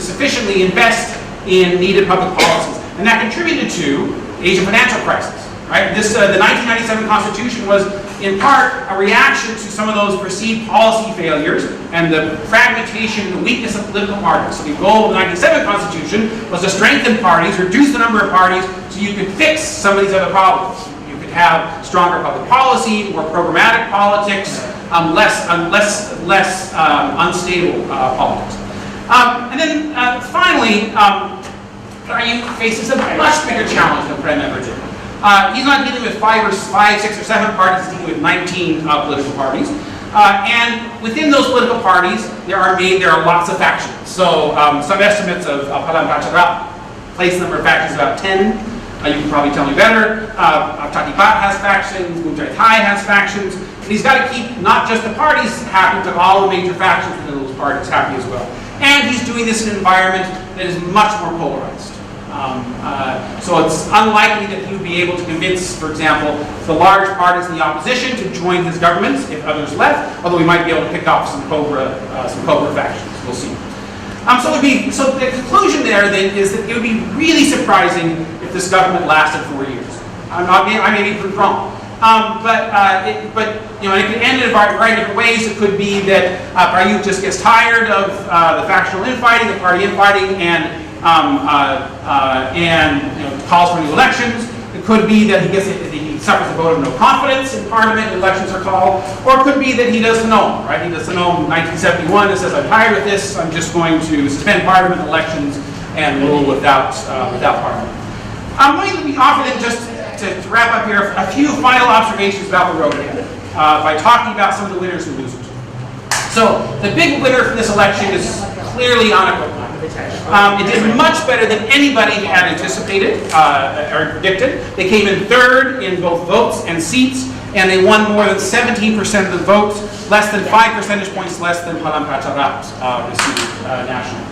Speaker 4: sufficiently invest in needed public policies. And that contributed to the Asian financial crisis. Right? The 1997 Constitution was in part a reaction to some of those perceived policy failures and the fragmentation and the weakness of political parties. So the goal of the 1997 Constitution was to strengthen parties, reduce the number of parties, so you could fix some of these other problems. You could have stronger public policy, more programmatic politics, less unstable politics. And then finally, Prayut faces a much bigger challenge than Prem ever did. He's not dealing with 5, 6, or 7 parties, he's dealing with 19 political parties. And within those political parties, there are lots of factions. So some estimates of Palang Prachara place the number of factions about 10. You can probably tell me better. Chatipat has factions, Mujai Thai has factions. And he's got to keep not just the parties happy, but all the major factions within those parties happy as well. And he's doing this in an environment that is much more polarized. So it's unlikely that he would be able to convince, for example, the large parties in the opposition to join his government if others left, although we might be able to pick off some Cobra factions. We'll see. So the conclusion there then is that it would be really surprising if this government lasted 4 years. I may be proved wrong. But it could end in a variety of different ways. It could be that Prayut just gets tired of the factional infighting, the party infighting, and calls for new elections. It could be that he suffers a vote of no confidence in Parliament, elections are called, or it could be that he does Sanom, right? He does Sanom in 1971 and says, I'm tired of this, I'm just going to suspend Parliament elections and rule without Parliament. I'm going to offer then just to wrap up here a few final observations about the road ahead by talking about some of the winners and losers. So the big winner from this election is clearly unequivocal. It did much better than anybody had anticipated or predicted. They came in third in both votes and seats, and they won more than 17% of the votes, less than 5 percentage points less than Palam Pracharat received nationally.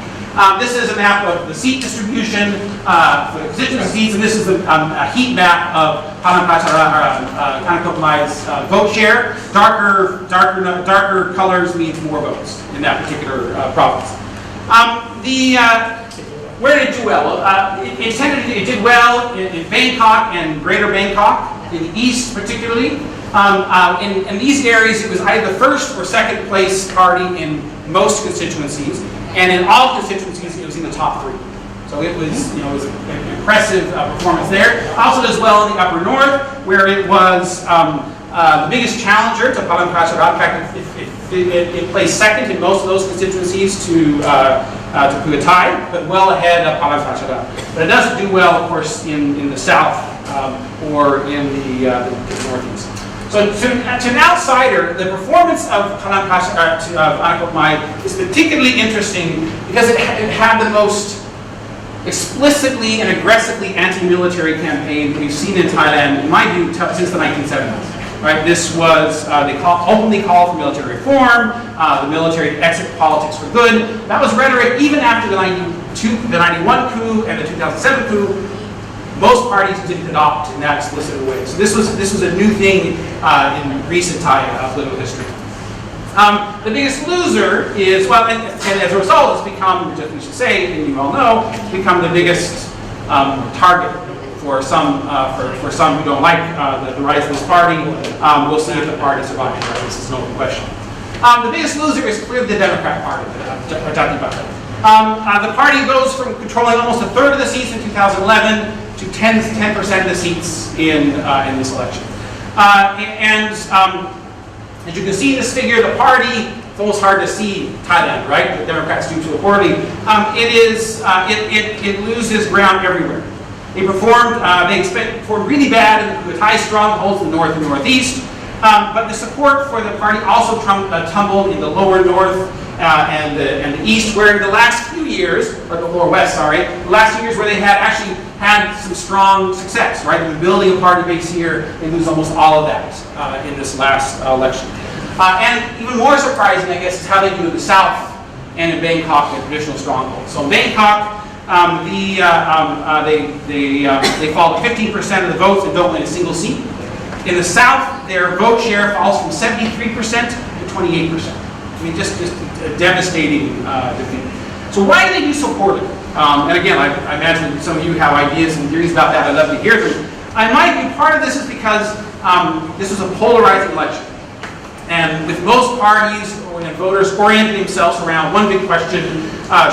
Speaker 4: This is a map of the seat distribution for the constituencies, and this is a heat map of Palam Pracharat, Kanakopmai's vote share. Darker colors means more votes in that particular province. Where did it do well? It did well in Bangkok and Greater Bangkok, in the east particularly. In these areas, it was either the first or second place party in most constituencies, and in all constituencies, it was in the top 3. So it was, it was an impressive performance there. Also does well in the upper north, where it was the biggest challenger to Palam Pracharat. In fact, it placed second in most of those constituencies to Pugatai, but well ahead of Palam Pracharat. But it doesn't do well, of course, in the south or in the northeast. So to an outsider, the performance of Palam Pracharat of Anakopmai is particularly interesting because it had the most explicitly and aggressively anti-military campaign we've seen in Thailand, in my view, since the 1970s. Right? This was, they openly called for military reform, the military to exit politics for good. That was rhetoric even after the 91 coup and the 2007 coup. Most parties didn't adopt in that explicit way. So this was a new thing in recent Thai political history. The biggest loser is, well, and as a result, it's become, just we should say, and you all know, it's become the biggest target for some who don't like the rise of this party. We'll see if the party survives. Right? This is no question. The biggest loser is clearly the Democrat Party. The party goes from controlling almost a third of the seats in 2011 to 10% of the seats in this election. As you can see in this figure, the party, it's almost hard to see Thailand, right? The Democrats do so poorly. It loses ground everywhere. They performed really bad in the Pugatai strongholds in the north and northeast, but the support for the party also tumbled in the lower north and the east, where in the last few years, or the lower west, sorry, the last few years where they had actually had some strong success, right? They've been building a party base here. They lose almost all of that in this last election. And even more surprising, I guess, is how they do in the south and in Bangkok, the traditional strongholds. So in Bangkok, they fall to 15% of the votes and don't win a single seat. In the south, their vote share falls from 73% to 28%. I mean, just a devastating defeat. So why do they do so poorly? And again, I imagine some of you have ideas and theories about that. I'd love to hear them. In my view, part of this is because this was a polarizing election. And with most parties and voters orienting themselves around one big question,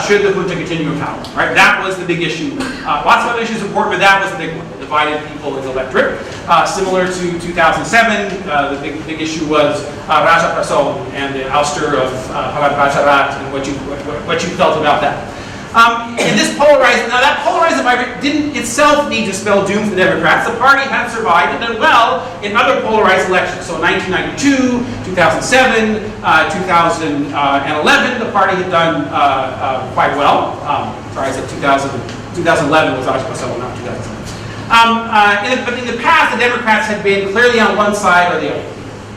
Speaker 4: should the junta continue in power, right? That was the big issue. Lots of other issues important, but that was the big one, the divided people in the electorate. Similar to 2007, the big issue was Raja Prason and the ouster of Palam Pracharat and what you felt about that. In this polarizing, now that polarizing environment didn't itself need to spell doom for the Democrats. The party had survived and done well in other polarized elections. So in 1992, 2007, 2011, the party had done quite well. Sorry, I said 2011 was Raja Prason, not 2007. But in the past, the Democrats had been clearly on one side or the other.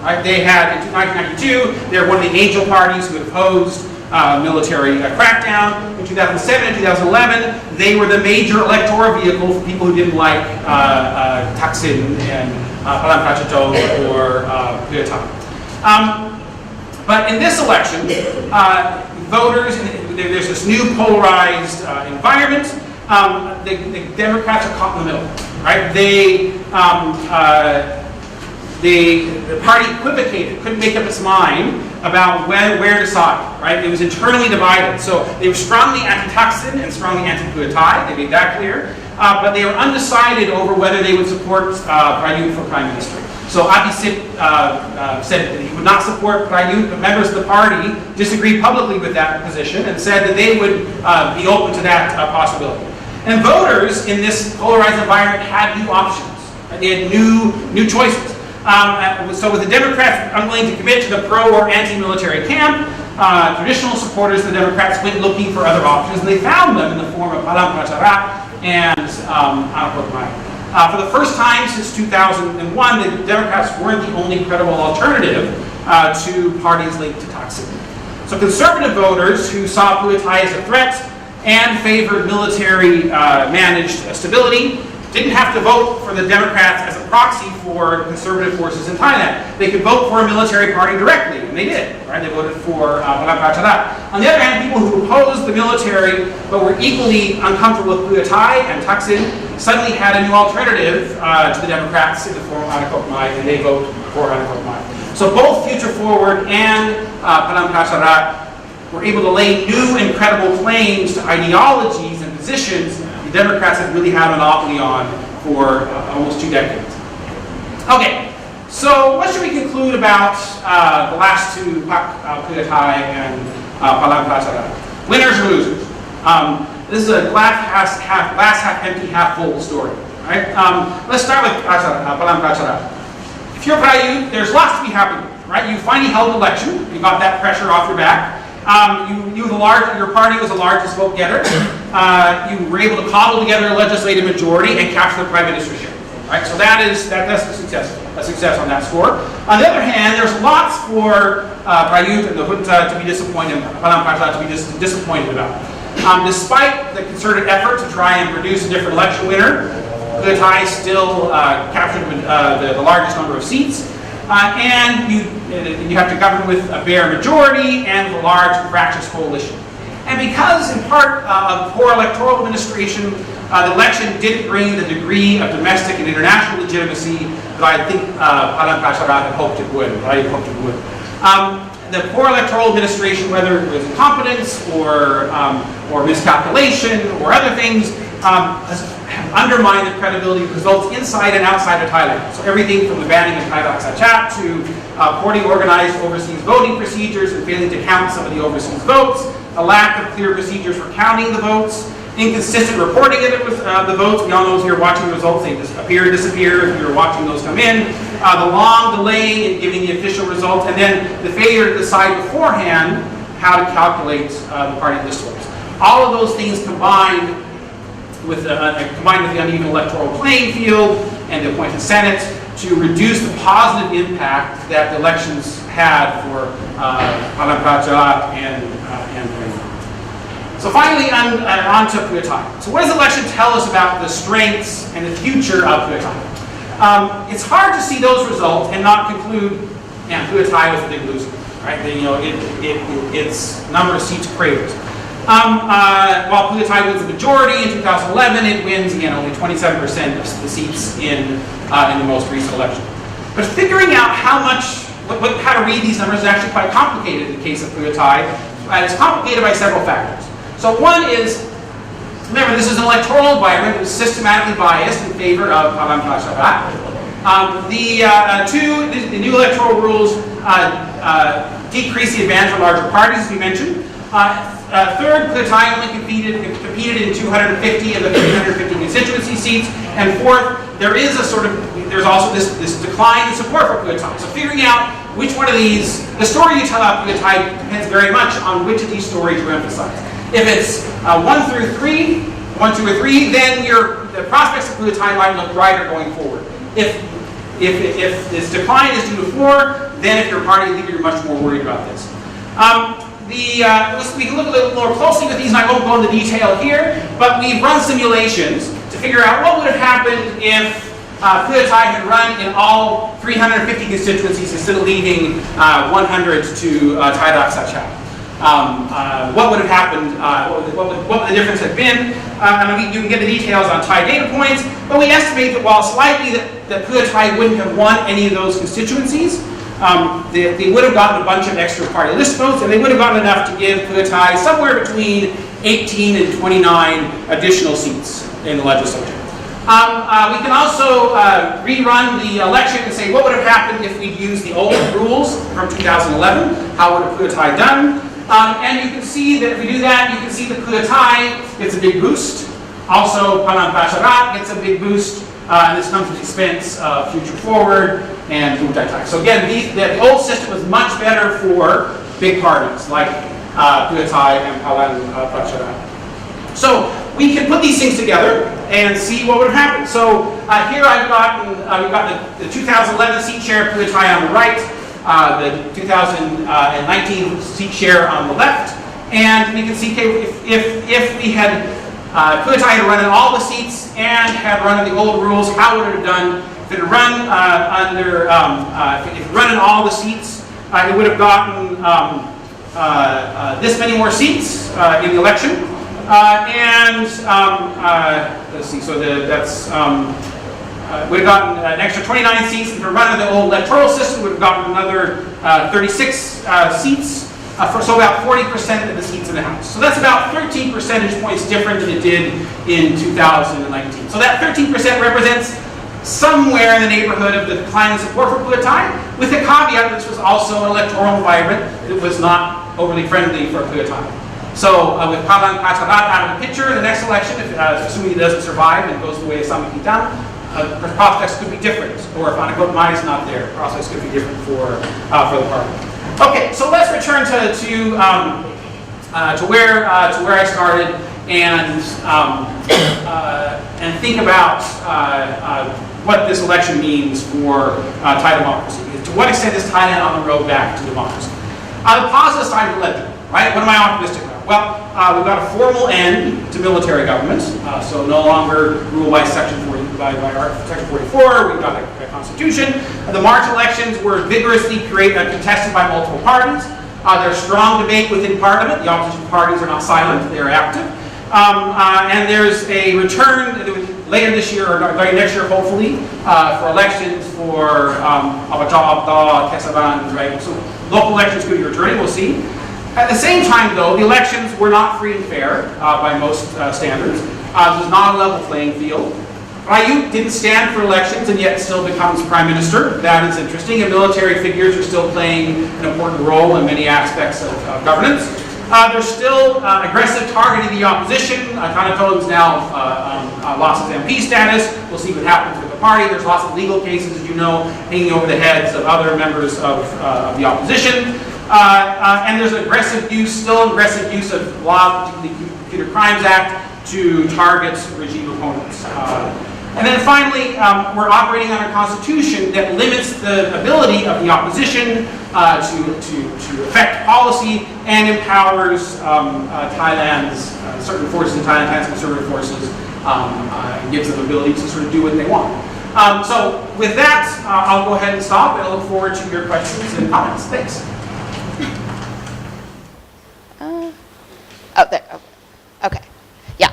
Speaker 4: Right? They had, in 1992, they were one of the angel parties who opposed military crackdown. In 2007 and 2011, they were the major electoral vehicle for people who didn't like Thaksin and Palam Pracharat or Pugatai. But in this election, voters, there's this new polarized environment. The Democrats are caught in the middle, right? The party equivocated, couldn't make up its mind about where to side, right? It was internally divided. So they were strongly anti-Thaksin and strongly anti-Pugatai, they made that clear. But they were undecided over whether they would support Prayut for Prime Minister. So Abhisit said that he would not support Prayut, but members of the party disagreed publicly with that position and said that they would be open to that possibility. And voters in this polarized environment had new options. They had new choices. So with the Democrats unwilling to commit to the pro or anti-military camp, traditional supporters of the Democrats went looking for other options, and they found them in the form of Palang Pracharat and Anak Mai. For the first time since 2001, the Democrats weren't the only credible alternative to parties linked to Thaksin. So conservative voters who saw Pheu Thai as a threat and favored military managed stability didn't have to vote for the Democrats as a proxy for conservative forces in Thailand. They could vote for a military party directly, and they did. Right? They voted for Palang Pracharat. On the other hand, people who opposed the military but were equally uncomfortable with Pheu Thai and Thaksin suddenly had a new alternative to the Democrats in the form of Anak Mai, and they vote for Anak Mai. So both Future Forward and Palang Pracharat were able to lay new and credible claims to ideologies and positions the Democrats have really had a monopoly on for almost 2 decades. Okay, so what should we conclude about the last two, Pheu Thai and Palang Pracharat? Winners or losers? This is a glass half empty, half full story. Right? Let's start with Palang Pracharat. If you're Prayu, there's lots to be happy with. Right? You finally held an election. You got that pressure off your back. Your party was the largest vote getter. You were able to cobble together a legislative majority and capture the prime ministership. Right? So that's a success on that score. On the other hand, there's lots for Prayut and the Junta to be disappointed, Palang Pracharat to be disappointed about. Despite the concerted effort to try and produce a different election winner, Pheu Thai still captured the largest number of seats. And you have to govern with a bare majority and a large fractious coalition. And because, in part, of poor electoral administration, the election didn't bring the degree of domestic and international legitimacy that I think Palang Pracharat had hoped it would. The poor electoral administration, whether it was incompetence or miscalculation or other things, has undermined the credibility of results inside and outside of Thailand. So everything from the banning of Thai Chat to poorly organized overseas voting procedures and failing to count some of the overseas votes, a lack of clear procedures for counting the votes, inconsistent reporting of the votes. We all know if you're watching the results, they just appear and disappear if you're watching those come in. The long delay in giving the official results, and then the failure to decide beforehand how to calculate the party list votes. All of those things combined with the uneven electoral playing field and the appointed Senate to reduce the positive impact that the elections had for Palang Pracharat and So finally, on to Pheu Thai. So what does the election tell us about the strengths and the future of Pheu Thai? It's hard to see those results and not conclude, yeah, Pheu Thai was a big loser, right? Its number of seats craters. While Pheu Thai wins the majority in 2011, it wins again only 27% of the seats in the most recent election. But figuring out how to read these numbers is actually quite complicated in the case of Pheu Thai. It's complicated by several factors. So one is, remember, this is an electoral environment that was systematically biased in favor of Palang Pracharat. The new electoral rules decrease the advantage of larger parties, as we mentioned. Third, Pheu Thai only competed in 250 of the 350 constituency seats. And fourth, there's also this decline in support for Pheu Thai. So figuring out which one of these, the story you tell about Pheu Thai depends very much on which of these stories you emphasize. If it's 1 through 3, 1, 2, or 3, then the prospects of Pheu Thai might look brighter going forward. If this decline is due to 4, then if you're a party leader, you're much more worried about this. We can look a little more closely with these, and I won't go into detail here, but we've run simulations to figure out what would have happened if Pheu Thai had run in all 350 constituencies instead of leaving 100 to Thai Rak Sachat. What would have happened, what would the difference have been. You can get the details on Thai data points, but we estimate that while it's likely that Pheu Thai wouldn't have won any of those constituencies, they would have gotten a bunch of extra party list votes, and they would have gotten enough to give Pheu Thai somewhere between 18 and 29 additional seats in the legislature. We can also rerun the election and say what would have happened if we'd used the old rules from 2011. How would have Pheu Thai done? And you can see that if we do that, you can see that Pheu Thai gets a big boost. Also, Palang Pracharat gets a big boost. And this comes at the expense of Future Forward and Pheu Thai. So again, the old system was much better for big parties like Pheu Thai and Palan Prachara. So we can put these things together and see what would have happened. So here we've got the 2011 seat share Pheu Thai on the right, the 2019 seat share on the left, and we can see if we had Pheu Thai had run in all the seats and had run in the old rules, how would it have done? If it had run if it run in all the seats, it would have gotten this many more seats in the election. Let's see, so that's would have gotten an extra 29 seats. If it run in the old electoral system, would have gotten another 36 seats. So about 40% of the seats in the House. So that's about 13 percentage points different than it did in 2019. So that 13% represents somewhere in the neighborhood of the decline in support for Pheu Thai, with the caveat that this was also an electoral environment that was not overly friendly for Pheu Thai. So with Palan Prachara out of the picture in the next election, assuming he doesn't survive and goes the way of Sami Kitam, prospects could be different. Or if Anakot Mai is not there, prospects could be different for the party. Okay, so let's return to where I started and think about what this election means for Thai democracy. To what extent is Thailand on the road back to democracy? The positive side of the ledger, right? What am I optimistic about? Well, we've got a formal end to military government, so no longer ruled by Section 44. We've got a constitution. The March elections were vigorously contested by multiple parties. There's strong debate within Parliament. The opposition parties are not silent; they are active. And there's a return later this year or next year, hopefully, for elections for Abajab, Kesavan, right? So local elections could be returning. We'll see. At the same time, though, the elections were not free and fair by most standards. This was not a level playing field. Ayub didn't stand for elections and yet still becomes prime minister. That is interesting. And military figures are still playing an important role in many aspects of governance. There's still aggressive targeting the opposition. Kanato's now lost his MP status. We'll see what happens with the party. There's lots of legal cases, as you know, hanging over the heads of other members of the opposition. And there's aggressive use of law, particularly the Computer Crimes Act, to target regime opponents. And then finally, we're operating on a constitution that limits the ability of the opposition to affect policy and empowers Thailand's certain forces in Thailand, Thailand's conservative forces, and gives them ability to sort of do what they want. So with that, I'll go ahead and stop, and I look forward to your questions and comments. Thanks.
Speaker 5: Okay. Yeah.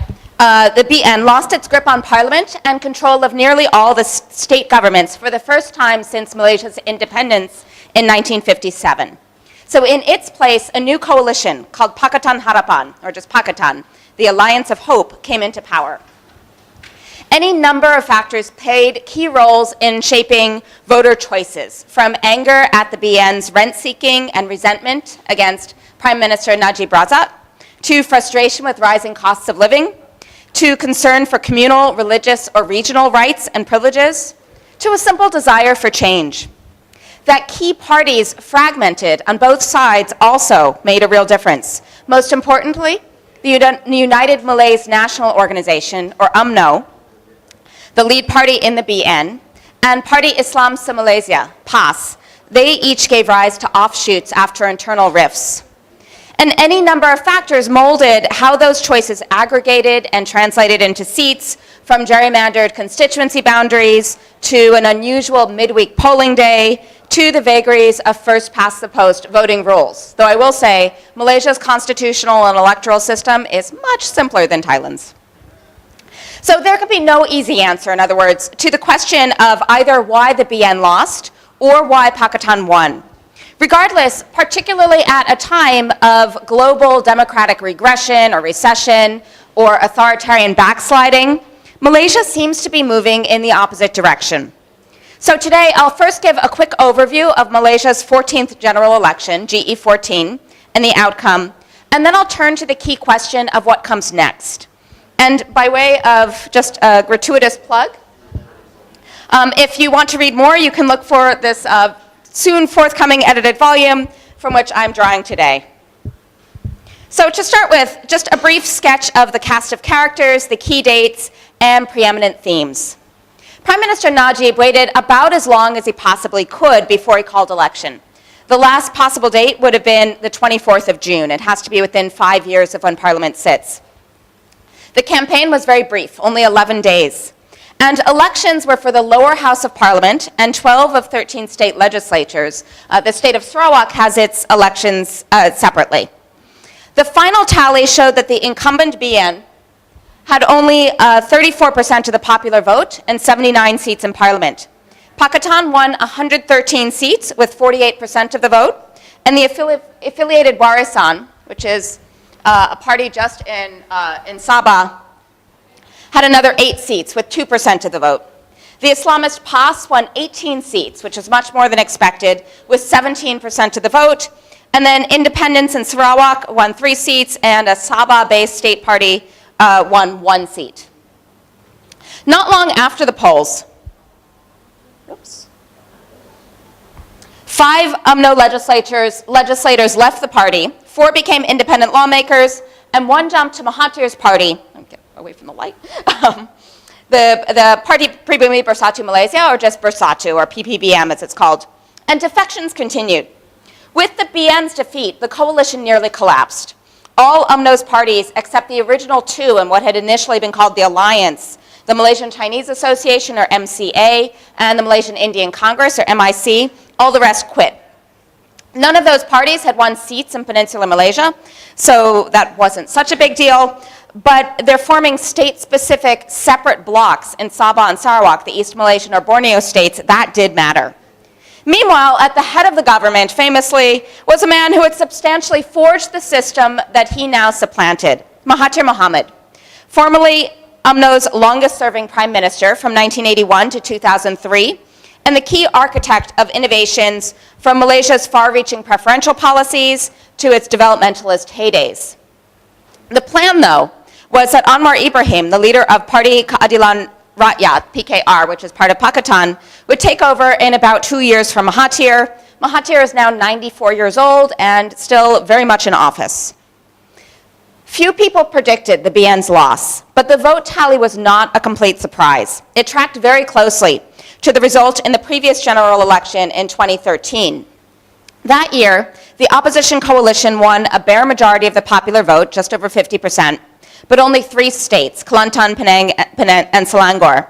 Speaker 5: The BN lost its grip on parliament and control of nearly all the state governments for the first time since Malaysia's independence in 1957. So in its place, a new coalition called Pakatan Harapan, or just Pakatan, the Alliance of Hope, came into power. Any number of factors played key roles in shaping voter choices, from anger at the BN's rent-seeking and resentment against Prime Minister Najib Razak, to frustration with rising costs of living, to concern for communal, religious, or regional rights and privileges, to a simple desire for change. That key parties fragmented on both sides also made a real difference. Most importantly, the United Malays National Organization, or UMNO, the lead party in the BN, and Party Islam se Malaysia, PAS, they each gave rise to offshoots after internal rifts. And any number of factors molded how those choices aggregated and translated into seats, from gerrymandered constituency boundaries to an unusual midweek polling day to the vagaries of first-past-the-post voting rules. Though I will say, Malaysia's constitutional and electoral system is much simpler than Thailand's. So there could be no easy answer, in other words, to the question of either why the BN lost or why Pakatan won. Regardless, particularly at a time of global democratic regression or recession or authoritarian backsliding, Malaysia seems to be moving in the opposite direction. So today, I'll first give a quick overview of Malaysia's 14th general election, GE14, and the outcome, and then I'll turn to the key question of what comes next. And by way of just a gratuitous plug, if you want to read more, you can look for this soon forthcoming edited volume from which I'm drawing today. So to start with, just a brief sketch of the cast of characters, the key dates, and preeminent themes. Prime Minister Najib waited about as long as he possibly could before he called election. The last possible date would have been the 24th of June. It has to be within 5 years of when Parliament sits. The campaign was very brief, only 11 days. And elections were for the lower house of Parliament and 12 of 13 state legislatures. The state of Sarawak has its elections separately. The final tally showed that the incumbent BN had only 34% of the popular vote and 79 seats in Parliament. Pakatan won 113 seats with 48% of the vote, and the affiliated Warisan, which is a party just in Sabah, had another 8 seats with 2% of the vote. The Islamist PAS won 18 seats, which is much more than expected, with 17% of the vote. And then independents in Sarawak won 3 seats, and a Sabah-based state party won 1 seat. Not long after the polls, 5 UMNO legislators left the party, 4 became independent lawmakers, and 1 jumped to Mahathir's party. Get away from the light. The party Pribumi Bersatu Malaysia, or just Bersatu, or PPBM as it's called. And defections continued. With the BN's defeat, the coalition nearly collapsed. All UMNO's parties, except the original 2 in what had initially been called the Alliance, the Malaysian Chinese Association, or MCA, and the Malaysian Indian Congress, or MIC, all the rest quit. None of those parties had won seats in Peninsular Malaysia, so that wasn't such a big deal, but they're forming state-specific separate blocks in Sabah and Sarawak, the East Malaysian or Borneo states. That did matter. Meanwhile, at the head of the government, famously, was a man who had substantially forged the system that he now supplanted, Mahathir Mohamad. Formerly UMNO's longest-serving prime minister from 1981 to 2003, and the key architect of innovations from Malaysia's far-reaching preferential policies to its developmentalist heydays. The plan, though, was that Anwar Ibrahim, the leader of Parti Keadilan Rakyat, PKR, which is part of Pakatan, would take over in about 2 years from Mahathir. Mahathir is now 94 years old and still very much in office. Few people predicted the BN's loss, but the vote tally was not a complete surprise. It tracked very closely to the result in the previous general election in 2013. That year, the opposition coalition won a bare majority of the popular vote, just over 50%, but only 3 states, Kelantan, Penang, and Selangor,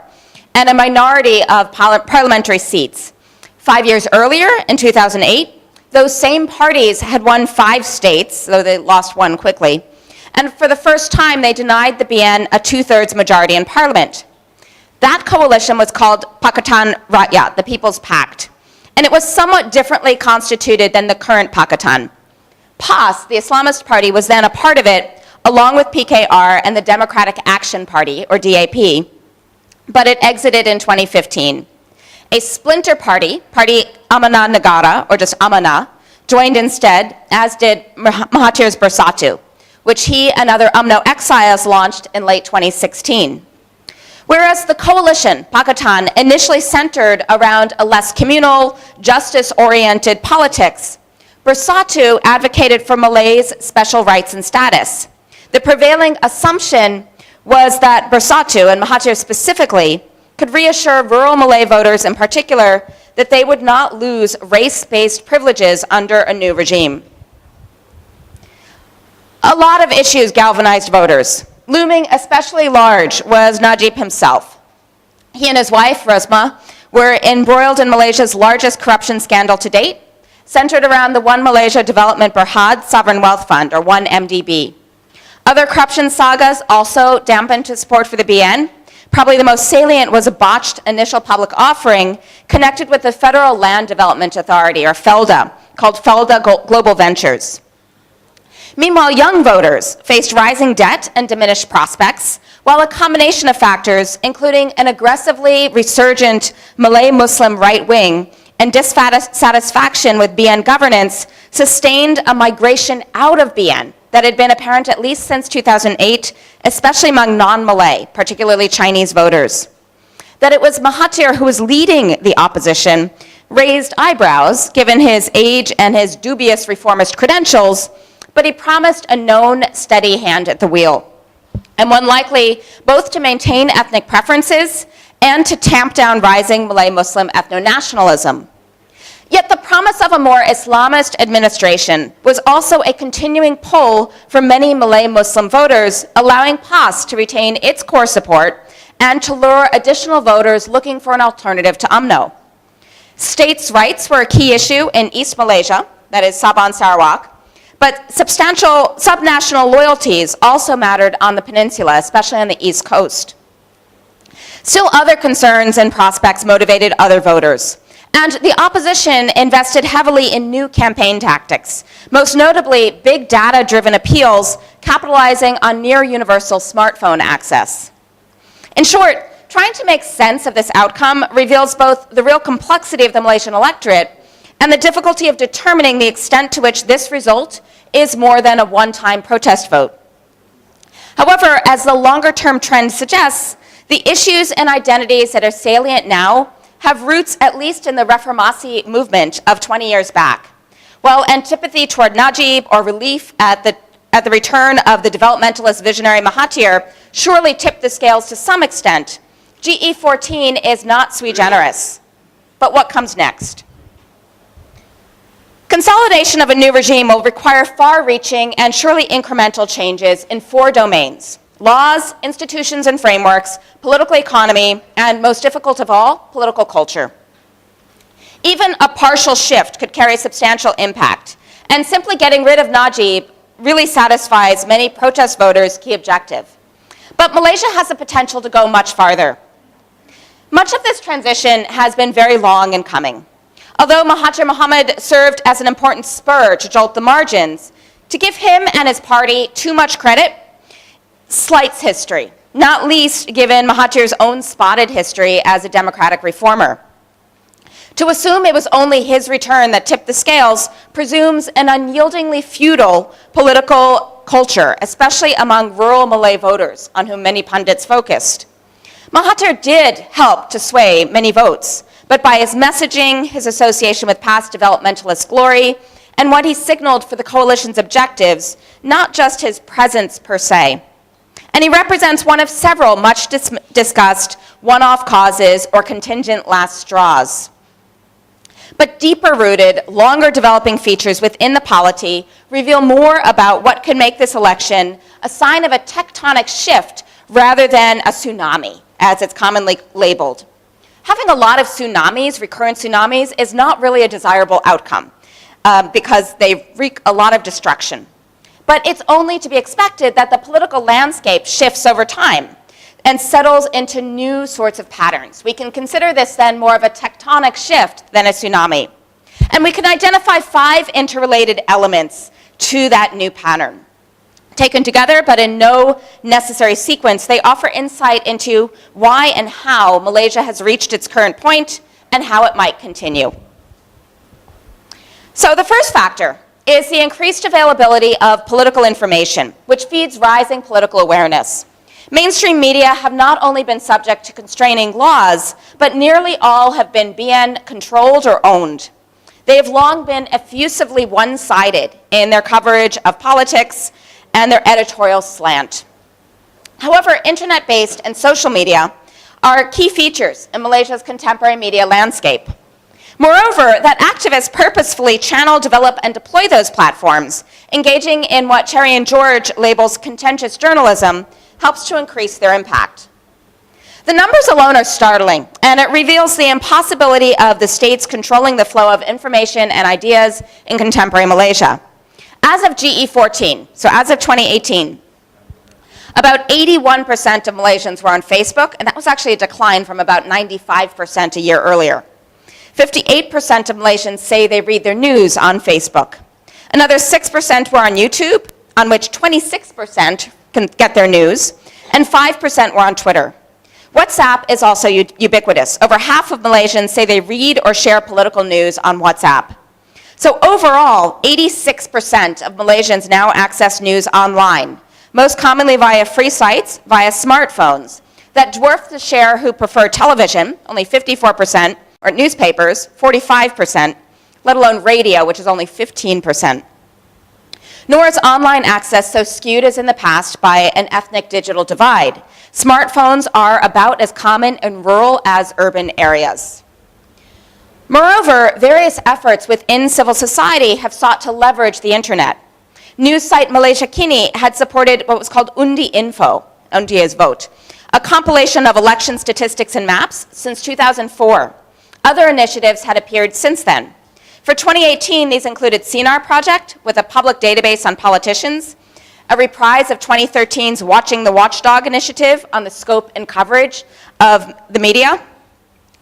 Speaker 5: and a minority of parliamentary seats. 5 years earlier, in 2008, those same parties had won 5 states, though they lost 1 quickly, and for the first time, they denied the BN a 2/3 majority in parliament. That coalition was called Pakatan Rakyat, the People's Pact, and it was somewhat differently constituted than the current Pakatan. PAS, the Islamist party, was then a part of it, along with PKR and the Democratic Action Party, or DAP, but it exited in 2015. A splinter party, Parti Amanah Negara, or just Amanah, joined instead, as did Mahathir's Bersatu, which he and other UMNO exiles launched in late 2016. Whereas the coalition, Pakatan, initially centered around a less communal, justice-oriented politics, Bersatu advocated for Malays' special rights and status. The prevailing assumption was that Bersatu, and Mahathir specifically, could reassure rural Malay voters in particular that they would not lose race-based privileges under a new regime. A lot of issues galvanized voters. Looming especially large was Najib himself. He and his wife, Rosma, were embroiled in Malaysia's largest corruption scandal to date, centered around the One Malaysia Development Berhad Sovereign Wealth Fund, or 1MDB. Other corruption sagas also dampened his support for the BN. Probably the most salient was a botched initial public offering connected with the Federal Land Development Authority, or FELDA, called FELDA Global Ventures. Meanwhile, young voters faced rising debt and diminished prospects, while a combination of factors, including an aggressively resurgent Malay Muslim right wing and dissatisfaction with BN governance, sustained a migration out of BN that had been apparent at least since 2008, especially among non-Malay, particularly Chinese voters. That it was Mahathir who was leading the opposition raised eyebrows given his age and his dubious reformist credentials, but he promised a known steady hand at the wheel, and one likely both to maintain ethnic preferences and to tamp down rising Malay Muslim ethno-nationalism. Yet the promise of a more Islamist administration was also a continuing pull for many Malay Muslim voters, allowing PAS to retain its core support and to lure additional voters looking for an alternative to UMNO. States' rights were a key issue in East Malaysia, that is Sabah Sarawak, but substantial subnational loyalties also mattered on the peninsula, especially on the East Coast. Still, other concerns and prospects motivated other voters. And the opposition invested heavily in new campaign tactics, most notably big data-driven appeals capitalizing on near-universal smartphone access. In short, trying to make sense of this outcome reveals both the real complexity of the Malaysian electorate and the difficulty of determining the extent to which this result is more than a one-time protest vote. However, as the longer-term trend suggests, the issues and identities that are salient now have roots at least in the Reformasi movement of 20 years back. While antipathy toward Najib or relief at the return of the developmentalist visionary Mahathir surely tipped the scales to some extent, GE14 is not sui generis. But what comes next? Consolidation of a new regime will require far-reaching and surely incremental changes in 4 domains: laws, institutions and frameworks, political economy, and most difficult of all, political culture. Even a partial shift could carry substantial impact, and simply getting rid of Najib really satisfies many protest voters' key objective. But Malaysia has the potential to go much farther. Much of this transition has been very long in coming. Although Mahathir Mohamad served as an important spur to jolt the margins, to give him and his party too much credit slights history, not least given Mahathir's own spotted history as a democratic reformer. To assume it was only his return that tipped the scales presumes an unyieldingly feudal political culture, especially among rural Malay voters, on whom many pundits focused. Mahathir did help to sway many votes, but by his messaging, his association with past developmentalist glory, and what he signaled for the coalition's objectives, not just his presence per se. And he represents one of several much discussed one-off causes or contingent last straws. But deeper-rooted, longer-developing features within the polity reveal more about what could make this election a sign of a tectonic shift rather than a tsunami, as it's commonly labeled. Having a lot of tsunamis, recurrent tsunamis, is not really a desirable outcome because they wreak a lot of destruction. But it's only to be expected that the political landscape shifts over time and settles into new sorts of patterns. We can consider this then more of a tectonic shift than a tsunami. And we can identify 5 interrelated elements to that new pattern. Taken together, but in no necessary sequence, they offer insight into why and how Malaysia has reached its current point and how it might continue. So the first factor is the increased availability of political information, which feeds rising political awareness. Mainstream media have not only been subject to constraining laws, but nearly all have been BN controlled or owned. They have long been effusively one-sided in their coverage of politics and their editorial slant. However, internet-based and social media are key features in Malaysia's contemporary media landscape. Moreover, that activists purposefully channel, develop, and deploy those platforms, engaging in what Cherry and George labels contentious journalism, helps to increase their impact. The numbers alone are startling, and it reveals the impossibility of the states controlling the flow of information and ideas in contemporary Malaysia. As of GE14, so as of 2018, about 81% of Malaysians were on Facebook, and that was actually a decline from about 95% a year earlier. 58% of Malaysians say they read their news on Facebook. Another 6% were on YouTube, on which 26% can get their news, and 5% were on Twitter. WhatsApp is also ubiquitous. Over half of Malaysians say they read or share political news on WhatsApp. So overall, 86% of Malaysians now access news online, most commonly via free sites, via smartphones, that dwarf the share who prefer television, only 54%, or newspapers, 45%, let alone radio, which is only 15%. Nor is online access so skewed as in the past by an ethnic digital divide. Smartphones are about as common in rural as urban areas. Moreover, various efforts within civil society have sought to leverage the internet. News site Malaysia Kini had supported what was called Undi Info, Undi's Vote, a compilation of election statistics and maps since 2004. Other initiatives had appeared since then. For 2018, these included CNAR Project, with a public database on politicians, a reprise of 2013's Watching the Watchdog initiative on the scope and coverage of the media,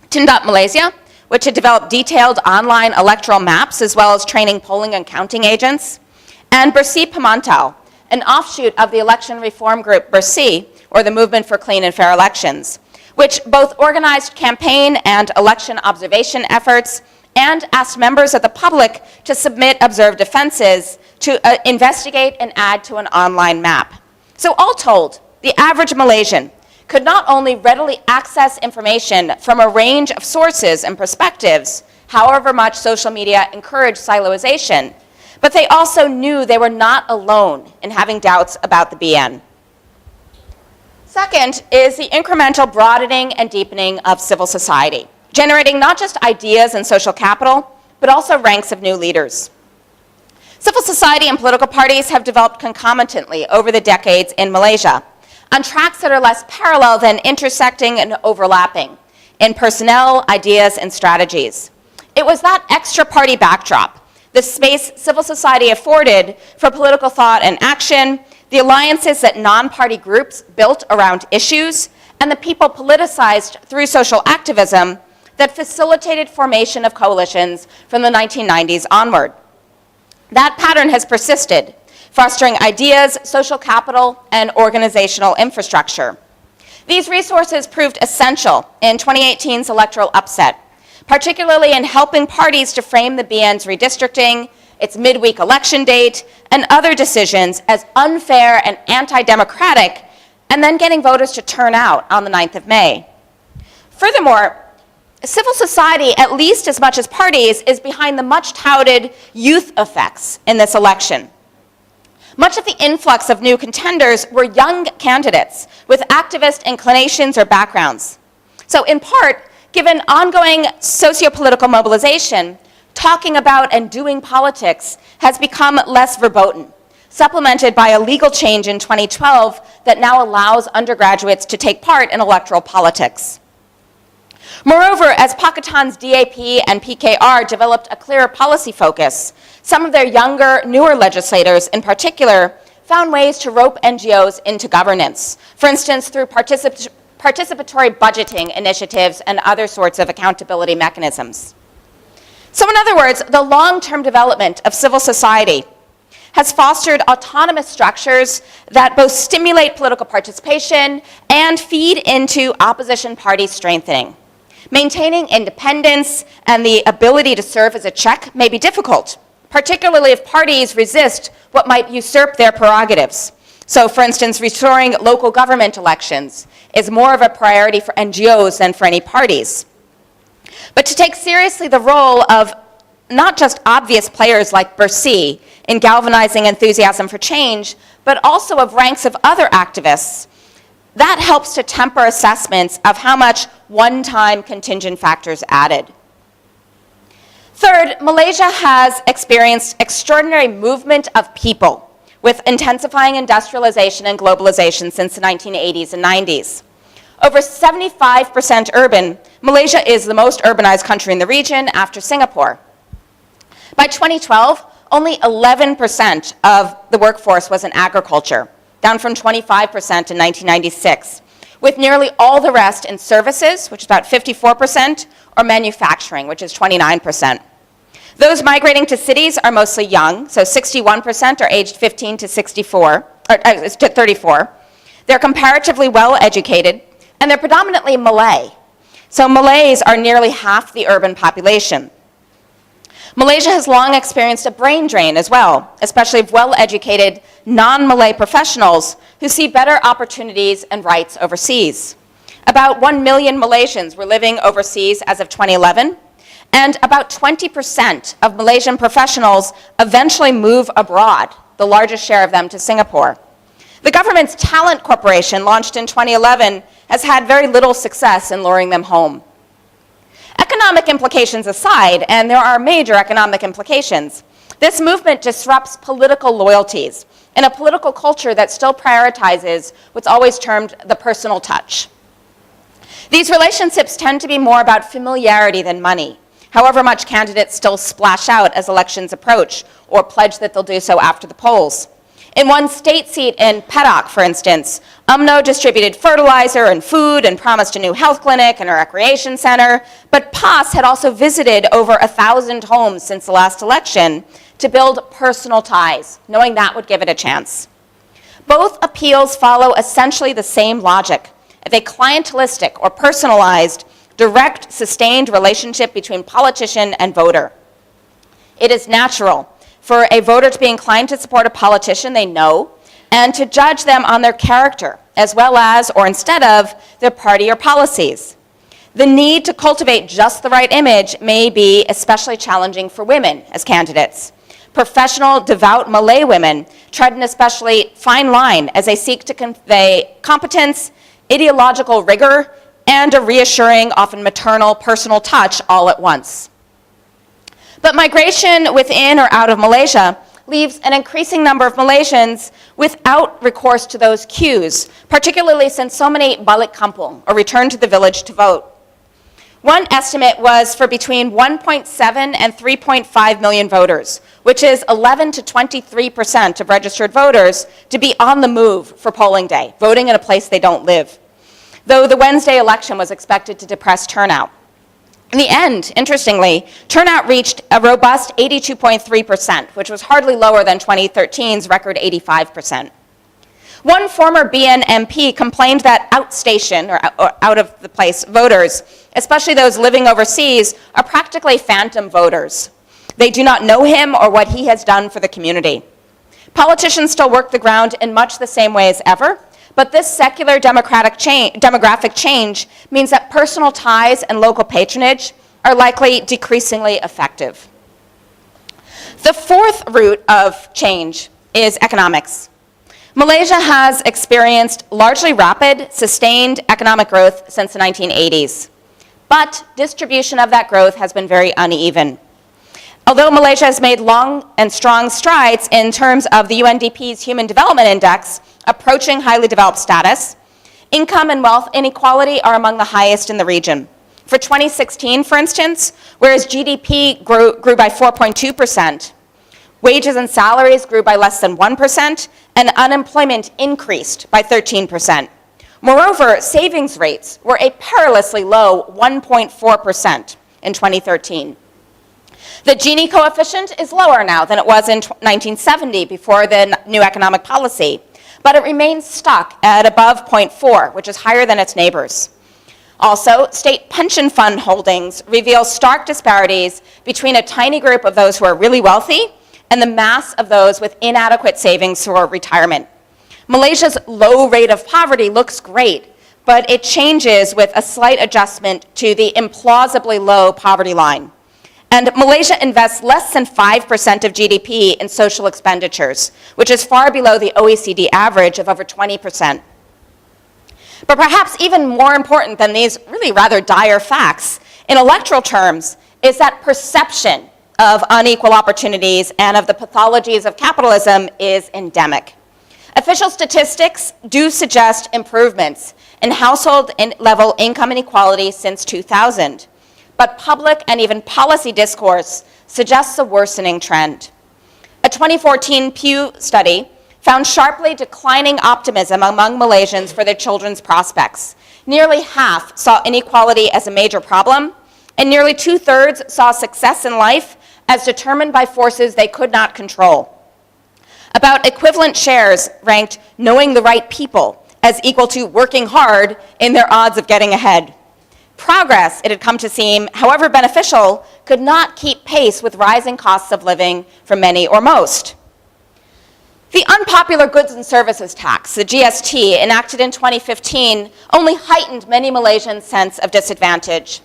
Speaker 5: Tindat Malaysia, which had developed detailed online electoral maps as well as training polling and counting agents, and Bersih Pemantau, an offshoot of the election reform group Bersih, or the Movement for Clean and Fair Elections, which both organized campaign and election observation efforts and asked members of the public to submit observed offenses to investigate and add to an online map. So all told, the average Malaysian could not only readily access information from a range of sources and perspectives, however much social media encouraged siloization, but they also knew they were not alone in having doubts about the BN. Second is the incremental broadening and deepening of civil society, generating not just ideas and social capital, but also ranks of new leaders. Civil society and political parties have developed concomitantly over the decades in Malaysia, on tracks that are less parallel than intersecting and overlapping in personnel, ideas, and strategies. It was that extra party backdrop, the space civil society afforded for political thought and action, the alliances that non-party groups built around issues, and the people politicized through social activism that facilitated formation of coalitions from the 1990s onward. That pattern has persisted, fostering ideas, social capital, and organizational infrastructure. These resources proved essential in 2018's electoral upset, particularly in helping parties to frame the BN's redistricting, its midweek election date, and other decisions as unfair and anti-democratic, and then getting voters to turn out on the 9th of May. Furthermore, civil society, at least as much as parties, is behind the much-touted youth effects in this election. Much of the influx of new contenders were young candidates with activist inclinations or backgrounds. So in part, given ongoing socio-political mobilization, talking about and doing politics has become less verboten, supplemented by a legal change in 2012 that now allows undergraduates to take part in electoral politics. Moreover, as Pakistan's DAP and PKR developed a clearer policy focus, some of their younger, newer legislators in particular found ways to rope NGOs into governance, for instance, through participatory budgeting initiatives and other sorts of accountability mechanisms. So in other words, the long-term development of civil society has fostered autonomous structures that both stimulate political participation and feed into opposition party strengthening. Maintaining independence and the ability to serve as a check may be difficult, particularly if parties resist what might usurp their prerogatives. So, for instance, restoring local government elections is more of a priority for NGOs than for any parties. But to take seriously the role of not just obvious players like Bersih in galvanizing enthusiasm for change, but also of ranks of other activists, that helps to temper assessments of how much one-time contingent factors added. Third, Malaysia has experienced extraordinary movement of people with intensifying industrialization and globalization since the 1980s and 90s. Over 75% urban, Malaysia is the most urbanized country in the region after Singapore. By 2012, only 11% of the workforce was in agriculture, down from 25% in 1996, with nearly all the rest in services, which is about 54%, or manufacturing, which is 29%. Those migrating to cities are mostly young, so 61% are aged 15 to 34. They're comparatively well educated, and they're predominantly Malay. So Malays are nearly half the urban population. Malaysia has long experienced a brain drain as well, especially of well-educated non-Malay professionals who see better opportunities and rights overseas. About 1 million Malaysians were living overseas as of 2011, and about 20% of Malaysian professionals eventually move abroad, the largest share of them to Singapore. The government's Talent Corporation, launched in 2011, has had very little success in luring them home. Economic implications aside, and there are major economic implications, this movement disrupts political loyalties in a political culture that still prioritizes what's always termed the personal touch. These relationships tend to be more about familiarity than money, however much candidates still splash out as elections approach or pledge that they'll do so after the polls. In one state seat in Perak, for instance, UMNO distributed fertilizer and food and promised a new health clinic and a recreation center, but PAS had also visited over 1,000 homes since the last election to build personal ties, knowing that would give it a chance. Both appeals follow essentially the same logic of a clientelistic or personalized, direct, sustained relationship between politician and voter. It is natural for a voter to be inclined to support a politician they know and to judge them on their character, as well as, or instead of, their party or policies. The need to cultivate just the right image may be especially challenging for women as candidates. Professional, devout Malay women tread an especially fine line as they seek to convey competence, ideological rigor, and a reassuring, often maternal, personal touch all at once. But migration within or out of Malaysia leaves an increasing number of Malaysians without recourse to those cues, particularly since so many balik kampung, or return to the village to vote. One estimate was for between 1.7 and 3.5 million voters, which is 11 to 23% of registered voters, to be on the move for polling day, voting in a place they don't live, though the Wednesday election was expected to depress turnout. In the end, interestingly, turnout reached a robust 82.3%, which was hardly lower than 2013's record 85%. One former BN MP complained that outstation, or out-of-the-place voters, especially those living overseas, are practically phantom voters. They do not know him or what he has done for the community. Politicians still work the ground in much the same way as ever, but this secular demographic change means that personal ties and local patronage are likely decreasingly effective. The fourth root of change is economics. Malaysia has experienced largely rapid, sustained economic growth since the 1980s, but distribution of that growth has been very uneven. Although Malaysia has made long and strong strides in terms of the UNDP's Human Development Index approaching highly developed status, income and wealth inequality are among the highest in the region. For 2016, for instance, whereas GDP grew by 4.2%, wages and salaries grew by less than 1%, and unemployment increased by 13%. Moreover, savings rates were a perilously low 1.4% in 2013. The Gini coefficient is lower now than it was in 1970 before the new economic policy, but it remains stuck at above 0.4, which is higher than its neighbors. Also, state pension fund holdings reveal stark disparities between a tiny group of those who are really wealthy and the mass of those with inadequate savings for retirement. Malaysia's low rate of poverty looks great, but it changes with a slight adjustment to the implausibly low poverty line. And Malaysia invests less than 5% of GDP in social expenditures, which is far below the OECD average of over 20%. But perhaps even more important than these really rather dire facts, in electoral terms, is that perception of unequal opportunities and of the pathologies of capitalism is endemic. Official statistics do suggest improvements in household level income inequality since 2000. But public and even policy discourse suggests a worsening trend. A 2014 Pew study found sharply declining optimism among Malaysians for their children's prospects. Nearly half saw inequality as a major problem, and nearly 2/3 saw success in life as determined by forces they could not control. About equivalent shares ranked knowing the right people as equal to working hard in their odds of getting ahead. Progress, it had come to seem, however beneficial, could not keep pace with rising costs of living for many or most. The unpopular goods and services tax, the GST, enacted in 2015, only heightened many Malaysians' sense of disadvantage.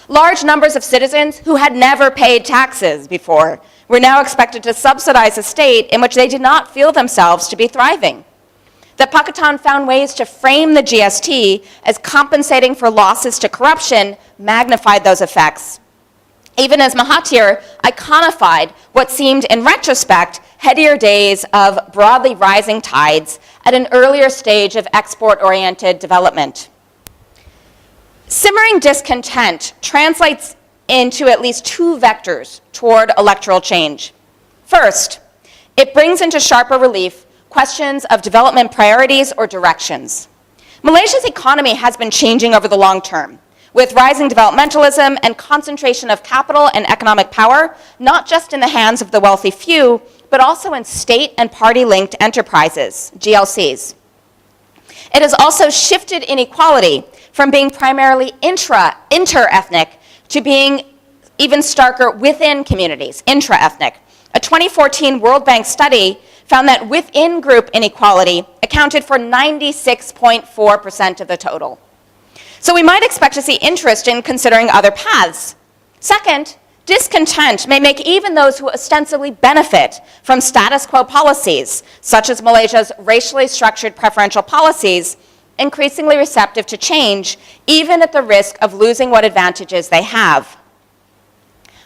Speaker 5: Large numbers of citizens who had never paid taxes before were now expected to subsidize a state in which they did not feel themselves to be thriving. That Pakatan found ways to frame the GST as compensating for losses to corruption magnified those effects, even as Mahathir iconified what seemed in retrospect headier days of broadly rising tides at an earlier stage of export-oriented development. Simmering discontent translates into at least two vectors toward electoral change. First, it brings into sharper relief questions of development priorities or directions. Malaysia's economy has been changing over the long term, with rising developmentalism and concentration of capital and economic power, not just in the hands of the wealthy few, but also in state and party-linked enterprises, GLCs. It has also shifted inequality from being primarily inter-ethnic to being even starker within communities, intra-ethnic. A 2014 World Bank study found that within-group inequality accounted for 96.4% of the total. So we might expect to see interest in considering other paths. Second, discontent may make even those who ostensibly benefit from status quo policies, such as Malaysia's racially structured preferential policies, increasingly receptive to change, even at the risk of losing what advantages they have.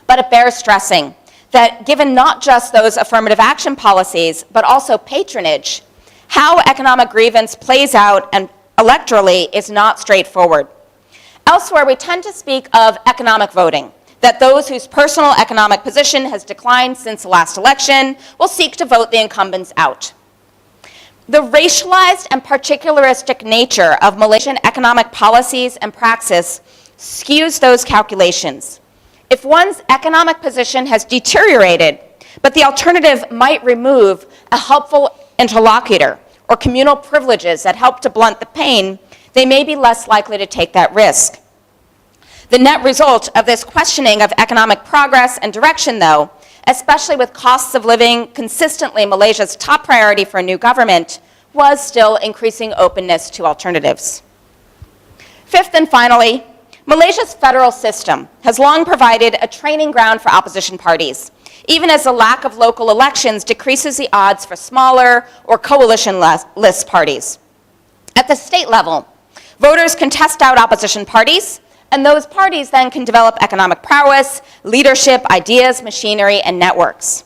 Speaker 5: But it bears stressing that given not just those affirmative action policies, but also patronage, how economic grievance plays out and electorally is not straightforward. Elsewhere, we tend to speak of economic voting, that those whose personal economic position has declined since the last election will seek to vote the incumbents out. The racialized and particularistic nature of Malaysian economic policies and praxis skews those calculations. If one's economic position has deteriorated, but the alternative might remove a helpful interlocutor or communal privileges that help to blunt the pain, they may be less likely to take that risk. The net result of this questioning of economic progress and direction, though, especially with costs of living consistently Malaysia's top priority for a new government, was still increasing openness to alternatives. Fifth and finally, Malaysia's federal system has long provided a training ground for opposition parties, even as the lack of local elections decreases the odds for smaller or coalition-less parties. At the state level, voters can test out opposition parties, and those parties then can develop economic prowess, leadership, ideas, machinery, and networks.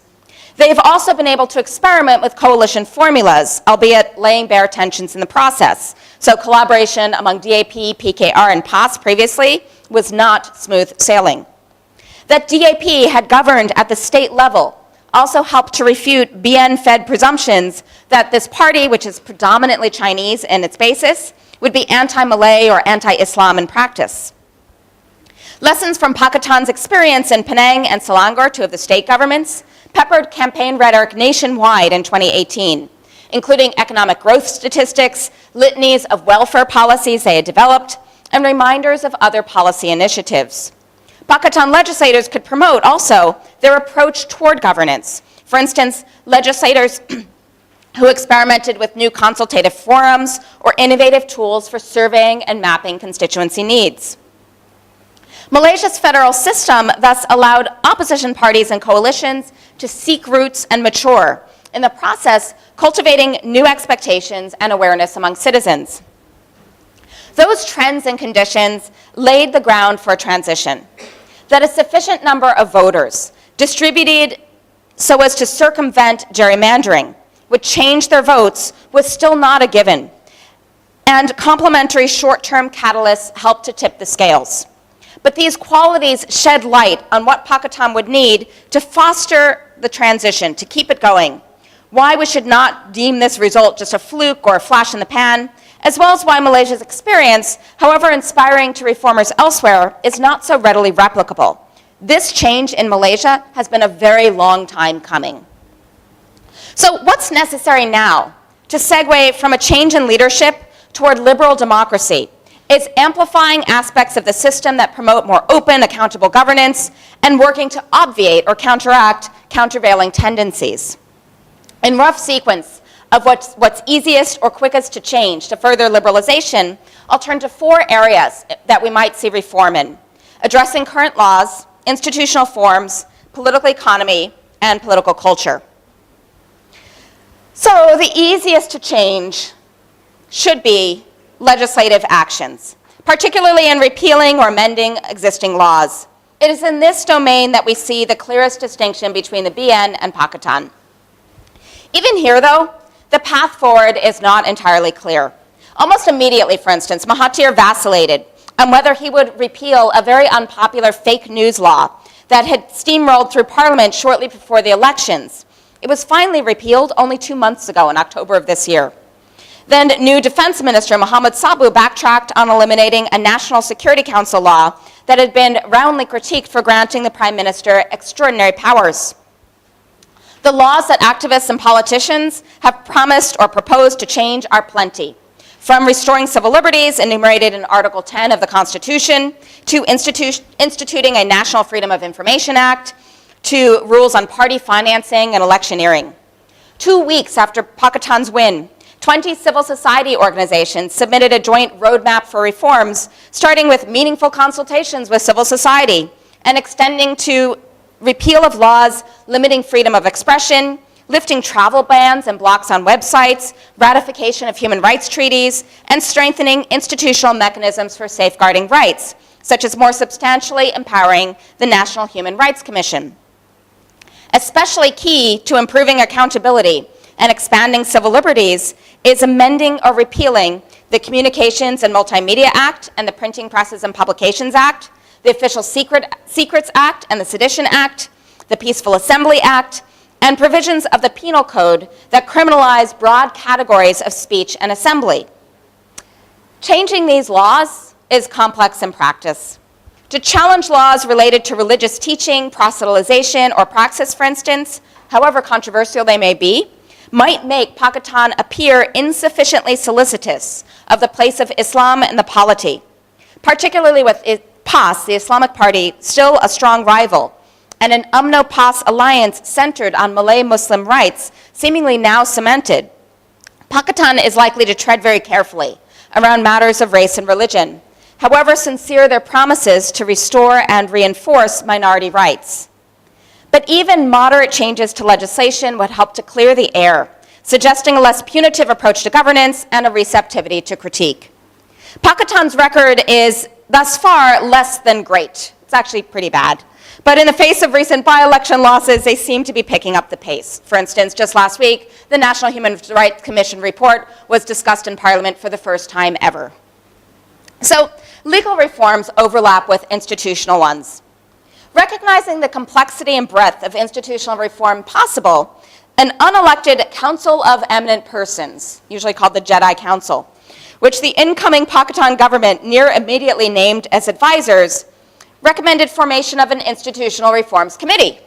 Speaker 5: They've also been able to experiment with coalition formulas, albeit laying bare tensions in the process. So collaboration among DAP, PKR, and PAS previously was not smooth sailing. That DAP had governed at the state level also helped to refute BN-fed presumptions that this party, which is predominantly Chinese in its basis, would be anti-Malay or anti-Islam in practice. Lessons from Pakitan's experience in Penang and Selangor, two of the state governments, peppered campaign rhetoric nationwide in 2018, including economic growth statistics, litanies of welfare policies they had developed, and reminders of other policy initiatives. Pakatan legislators could promote also their approach toward governance. For instance, legislators who experimented with new consultative forums or innovative tools for surveying and mapping constituency needs. Malaysia's federal system thus allowed opposition parties and coalitions to seek roots and mature, in the process cultivating new expectations and awareness among citizens. Those trends and conditions laid the ground for a transition, that a sufficient number of voters distributed so as to circumvent gerrymandering would change their votes was still not a given, and complementary short-term catalysts helped to tip the scales. But these qualities shed light on what Pakatan would need to foster the transition, to keep it going, why we should not deem this result just a fluke or a flash in the pan, as well as why Malaysia's experience, however inspiring to reformers elsewhere, is not so readily replicable. This change in Malaysia has been a very long time coming. So what's necessary now to segue from a change in leadership toward liberal democracy? It's amplifying aspects of the system that promote more open, accountable governance and working to obviate or counteract countervailing tendencies. In rough sequence, of what's easiest or quickest to change to further liberalization, I'll turn to 4 areas that we might see reform in: addressing current laws, institutional forms, political economy, and political culture. So the easiest to change should be legislative actions, particularly in repealing or amending existing laws. It is in this domain that we see the clearest distinction between the BN and Pakistan. Even here, though, the path forward is not entirely clear. Almost immediately, for instance, Mahathir vacillated on whether he would repeal a very unpopular fake news law that had steamrolled through Parliament shortly before the elections. It was finally repealed only 2 months ago in October of this year. Then new Defense Minister Mohammed Sabu backtracked on eliminating a National Security Council law that had been roundly critiqued for granting the Prime Minister extraordinary powers. The laws that activists and politicians have promised or proposed to change are plenty, from restoring civil liberties enumerated in Article 10 of the Constitution, to instituting a National Freedom of Information Act, to rules on party financing and electioneering. 2 weeks after Pakistan's win, 20 civil society organizations submitted a joint roadmap for reforms, starting with meaningful consultations with civil society and extending to repeal of laws limiting freedom of expression, lifting travel bans and blocks on websites, ratification of human rights treaties, and strengthening institutional mechanisms for safeguarding rights, such as more substantially empowering the National Human Rights Commission. Especially key to improving accountability and expanding civil liberties is amending or repealing the Communications and Multimedia Act and the Printing Presses and Publications Act, the Official Secrets Act and the Sedition Act, the Peaceful Assembly Act, and provisions of the Penal Code that criminalize broad categories of speech and assembly. Changing these laws is complex in practice. To challenge laws related to religious teaching, proselytization, or praxis, for instance, however controversial they may be, might make Pakistan appear insufficiently solicitous of the place of Islam in the polity, particularly with PAS, the Islamic Party, still a strong rival, and an UMNO-PAS alliance centered on Malay Muslim rights, seemingly now cemented. Pakistan is likely to tread very carefully around matters of race and religion, however sincere their promises to restore and reinforce minority rights. But even moderate changes to legislation would help to clear the air, suggesting a less punitive approach to governance and a receptivity to critique. Pakistan's record is thus far less than great. It's actually pretty bad. But in the face of recent by-election losses, they seem to be picking up the pace. For instance, just last week, the National Human Rights Commission report was discussed in Parliament for the first time ever. So, legal reforms overlap with institutional ones. Recognizing the complexity and breadth of institutional reform possible, an unelected Council of Eminent Persons, usually called the Jedi Council, which the incoming Pakistan government near immediately named as advisors, recommended formation of an institutional reforms committee.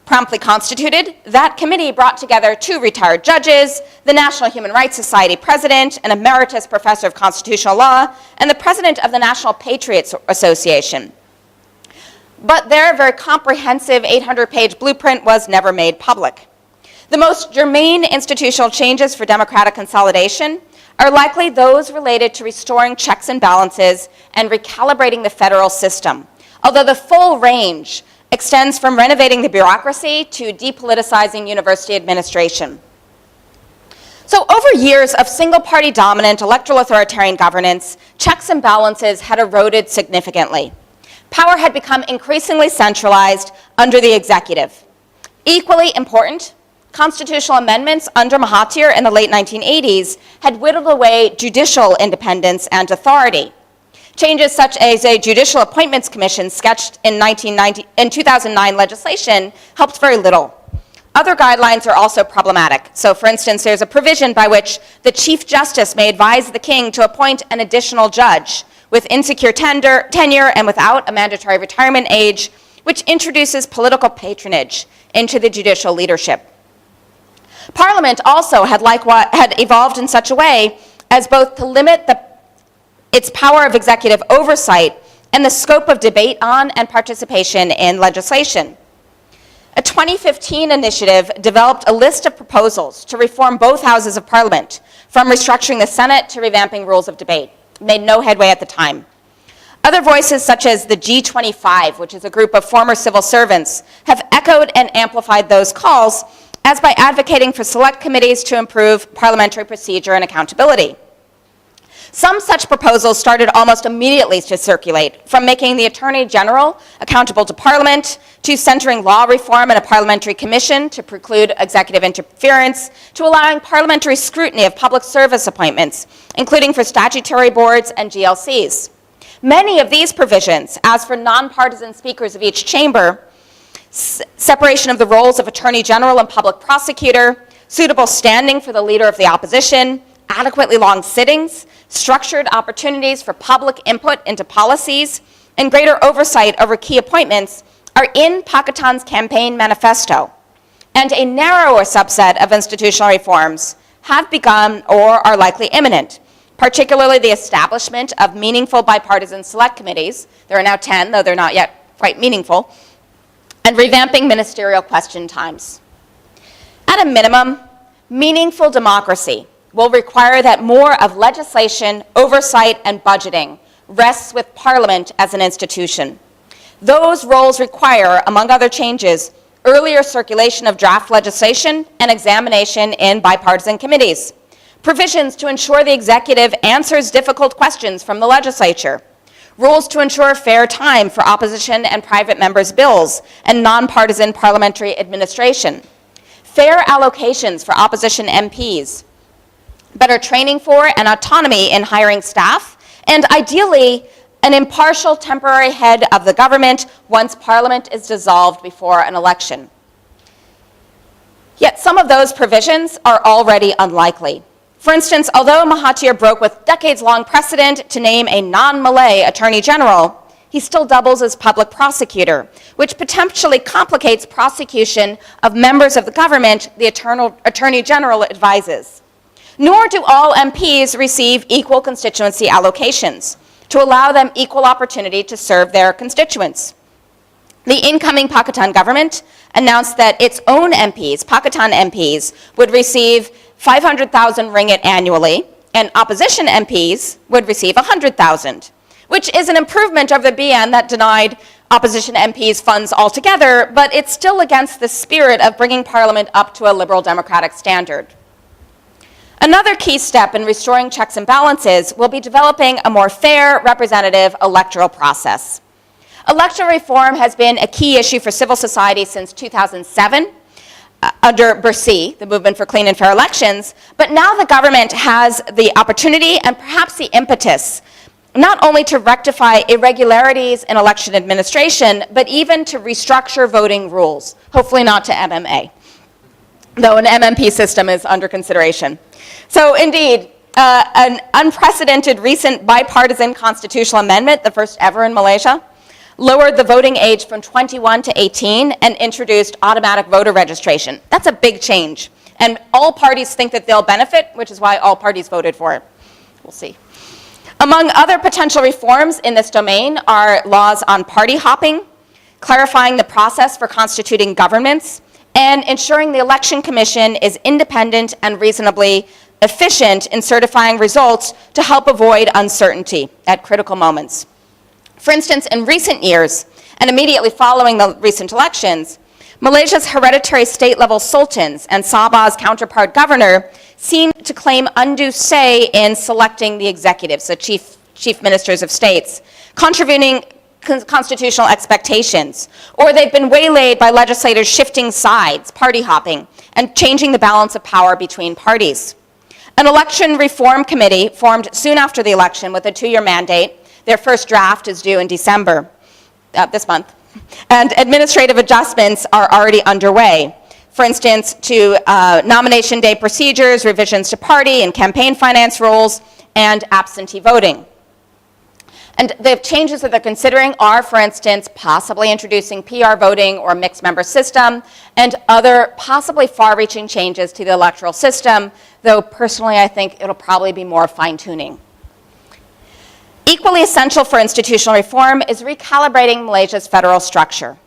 Speaker 5: Promptly constituted, that committee brought together 2 retired judges, the National Human Rights Society president, an emeritus professor of constitutional law, and the president of the National Patriots Association. But their very comprehensive 800-page blueprint was never made public. The most germane institutional changes for democratic consolidation are likely those related to restoring checks and balances and recalibrating the federal system, although the full range extends from renovating the bureaucracy to depoliticizing university administration. So over years of single-party dominant electoral authoritarian governance, checks and balances had eroded significantly. Power had become increasingly centralized under the executive. Equally important, constitutional amendments under Mahathir in the late 1980s had whittled away judicial independence and authority. Changes such as a Judicial Appointments Commission sketched in 2009 legislation helped very little. Other guidelines are also problematic. So for instance, there's a provision by which the Chief Justice may advise the King to appoint an additional judge with insecure tenure and without a mandatory retirement age, which introduces political patronage into the judicial leadership. Parliament also had evolved in such a way as both to limit its power of executive oversight and the scope of debate on and participation in legislation. A 2015 initiative developed a list of proposals to reform both houses of parliament, from restructuring the Senate to revamping rules of debate. Made no headway at the time. Other voices, such as the G25, which is a group of former civil servants, have echoed and amplified those calls, as by advocating for select committees to improve parliamentary procedure and accountability. Some such proposals started almost immediately to circulate, from making the Attorney General accountable to Parliament, to centering law reform in a parliamentary commission to preclude executive interference, to allowing parliamentary scrutiny of public service appointments, including for statutory boards and GLCs. Many of these provisions, as for nonpartisan speakers of each chamber, separation of the roles of Attorney General and public prosecutor, suitable standing for the leader of the opposition, adequately long sittings, structured opportunities for public input into policies, and greater oversight over key appointments are in Pakistan's campaign manifesto. And a narrower subset of institutional reforms have begun or are likely imminent, particularly the establishment of meaningful bipartisan select committees. There are now 10, though they're not yet quite meaningful, and revamping ministerial question times. At a minimum, meaningful democracy will require that more of legislation, oversight, and budgeting rests with Parliament as an institution. Those roles require, among other changes, earlier circulation of draft legislation and examination in bipartisan committees, provisions to ensure the executive answers difficult questions from the legislature, rules to ensure fair time for opposition and private members' bills and nonpartisan parliamentary administration, fair allocations for opposition MPs, better training for and autonomy in hiring staff, and ideally, an impartial temporary head of the government once Parliament is dissolved before an election. Yet some of those provisions are already unlikely. For instance, although Mahathir broke with decades-long precedent to name a non-Malay Attorney General, he still doubles as public prosecutor, which potentially complicates prosecution of members of the government the Attorney General advises. Nor do all MPs receive equal constituency allocations to allow them equal opportunity to serve their constituents. The incoming Pakistan government announced that its own MPs, Pakistan MPs, would receive 500,000 ringgit annually, and opposition MPs would receive 100,000, which is an improvement of the BN that denied opposition MPs funds altogether, but it's still against the spirit of bringing Parliament up to a liberal democratic standard. Another key step in restoring checks and balances will be developing a more fair, representative electoral process. Electoral reform has been a key issue for civil society since 2007 under BERSI, the Movement for Clean and Fair Elections, but now the government has the opportunity and perhaps the impetus not only to rectify irregularities in election administration, but even to restructure voting rules, hopefully not to MMA, though an MMP system is under consideration. So indeed, an unprecedented recent bipartisan constitutional amendment, the first ever in Malaysia, lowered the voting age from 21 to 18 and introduced automatic voter registration. That's a big change. And all parties think that they'll benefit, which is why all parties voted for it. We'll see. Among other potential reforms in this domain are laws on party hopping, clarifying the process for constituting governments, and ensuring the Election Commission is independent and reasonably efficient in certifying results to help avoid uncertainty at critical moments. For instance, in recent years, and immediately following the recent elections, Malaysia's hereditary state-level sultans and Sabah's counterpart governor seemed to claim undue say in selecting the executives, the chief ministers of states, contravening constitutional expectations, or they've been waylaid by legislators shifting sides, party hopping, and changing the balance of power between parties. An election reform committee formed soon after the election with a 2-year mandate. Their first draft is due in December, this month, and administrative adjustments are already underway. For instance, to nomination day procedures, revisions to party and campaign finance rules, and absentee voting. And the changes that they're considering are, for instance, possibly introducing PR voting or mixed member system, and other possibly far-reaching changes to the electoral system, though personally I think it'll probably be more fine-tuning. Equally essential for institutional reform is recalibrating Malaysia's federal structure.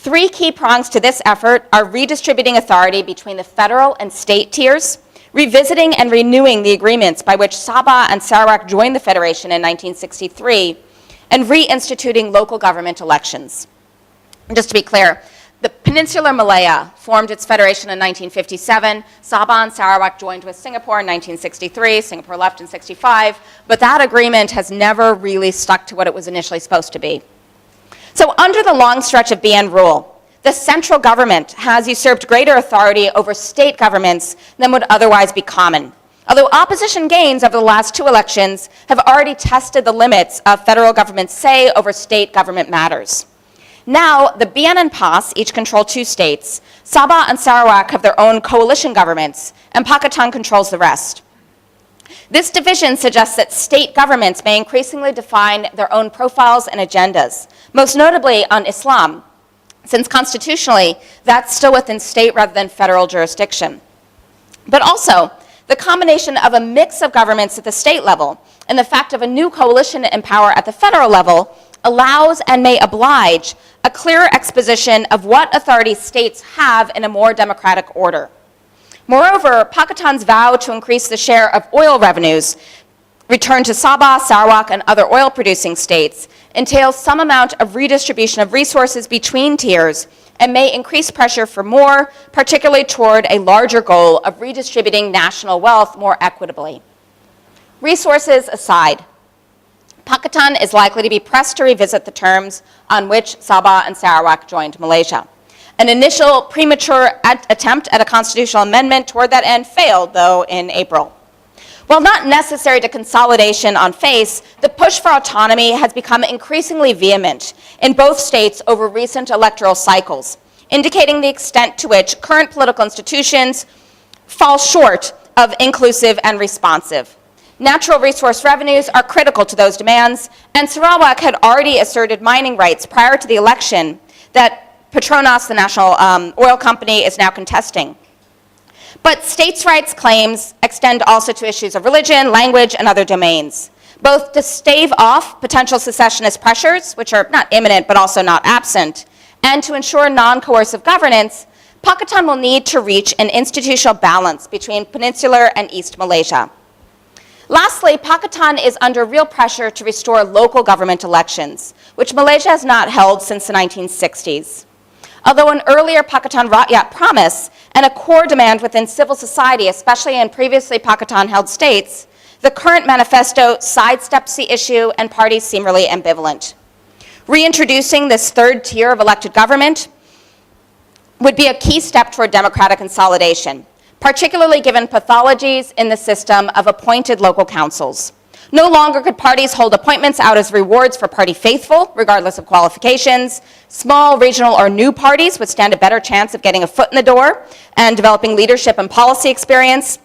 Speaker 5: Three key prongs to this effort are redistributing authority between the federal and state tiers, revisiting and renewing the agreements by which Sabah and Sarawak joined the Federation in 1963, and reinstituting local government elections. And just to be clear, the Peninsular Malaya formed its federation in 1957. Sabah and Sarawak joined with Singapore in 1963. Singapore left in 65. But that agreement has never really stuck to what it was initially supposed to be. So under the long stretch of BN rule, the central government has usurped greater authority over state governments than would otherwise be common. Although opposition gains over the last two elections have already tested the limits of federal government's say over state government matters. Now, the BN and PAS each control two states. Sabah and Sarawak have their own coalition governments, and Pakatan controls the rest. This division suggests that state governments may increasingly define their own profiles and agendas, most notably on Islam, since constitutionally, that's still within state rather than federal jurisdiction. But also, the combination of a mix of governments at the state level and the fact of a new coalition in power at the federal level allows and may oblige a clearer exposition of what authority states have in a more democratic order. Moreover, Pakistan's vow to increase the share of oil revenues returned to Sabah, Sarawak, and other oil-producing states entails some amount of redistribution of resources between tiers and may increase pressure for more, particularly toward a larger goal of redistributing national wealth more equitably. Resources aside, Pakistan is likely to be pressed to revisit the terms on which Sabah and Sarawak joined Malaysia. An initial premature attempt at a constitutional amendment toward that end failed, though, in April. While not necessary to consolidation on face, the push for autonomy has become increasingly vehement in both states over recent electoral cycles, indicating the extent to which current political institutions fall short of inclusive and responsive. Natural resource revenues are critical to those demands, and Sarawak had already asserted mining rights prior to the election that Petronas, the national oil company, is now contesting. But states' rights claims extend also to issues of religion, language, and other domains, both to stave off potential secessionist pressures, which are not imminent but also not absent, and to ensure non-coercive governance. Pakistan will need to reach an institutional balance between Peninsular and East Malaysia. Lastly, Pakistan is under real pressure to restore local government elections, which Malaysia has not held since the 1960s. Although an earlier Pakistan Rakyat promise and a core demand within civil society, especially in previously Pakistan-held states, the current manifesto sidesteps the issue and parties seem really ambivalent. Reintroducing this third tier of elected government would be a key step toward democratic consolidation, particularly given pathologies in the system of appointed local councils. No longer could parties hold appointments out as rewards for party faithful, regardless of qualifications. Small, regional, or new parties would stand a better chance of getting a foot in the door and developing leadership and policy experience.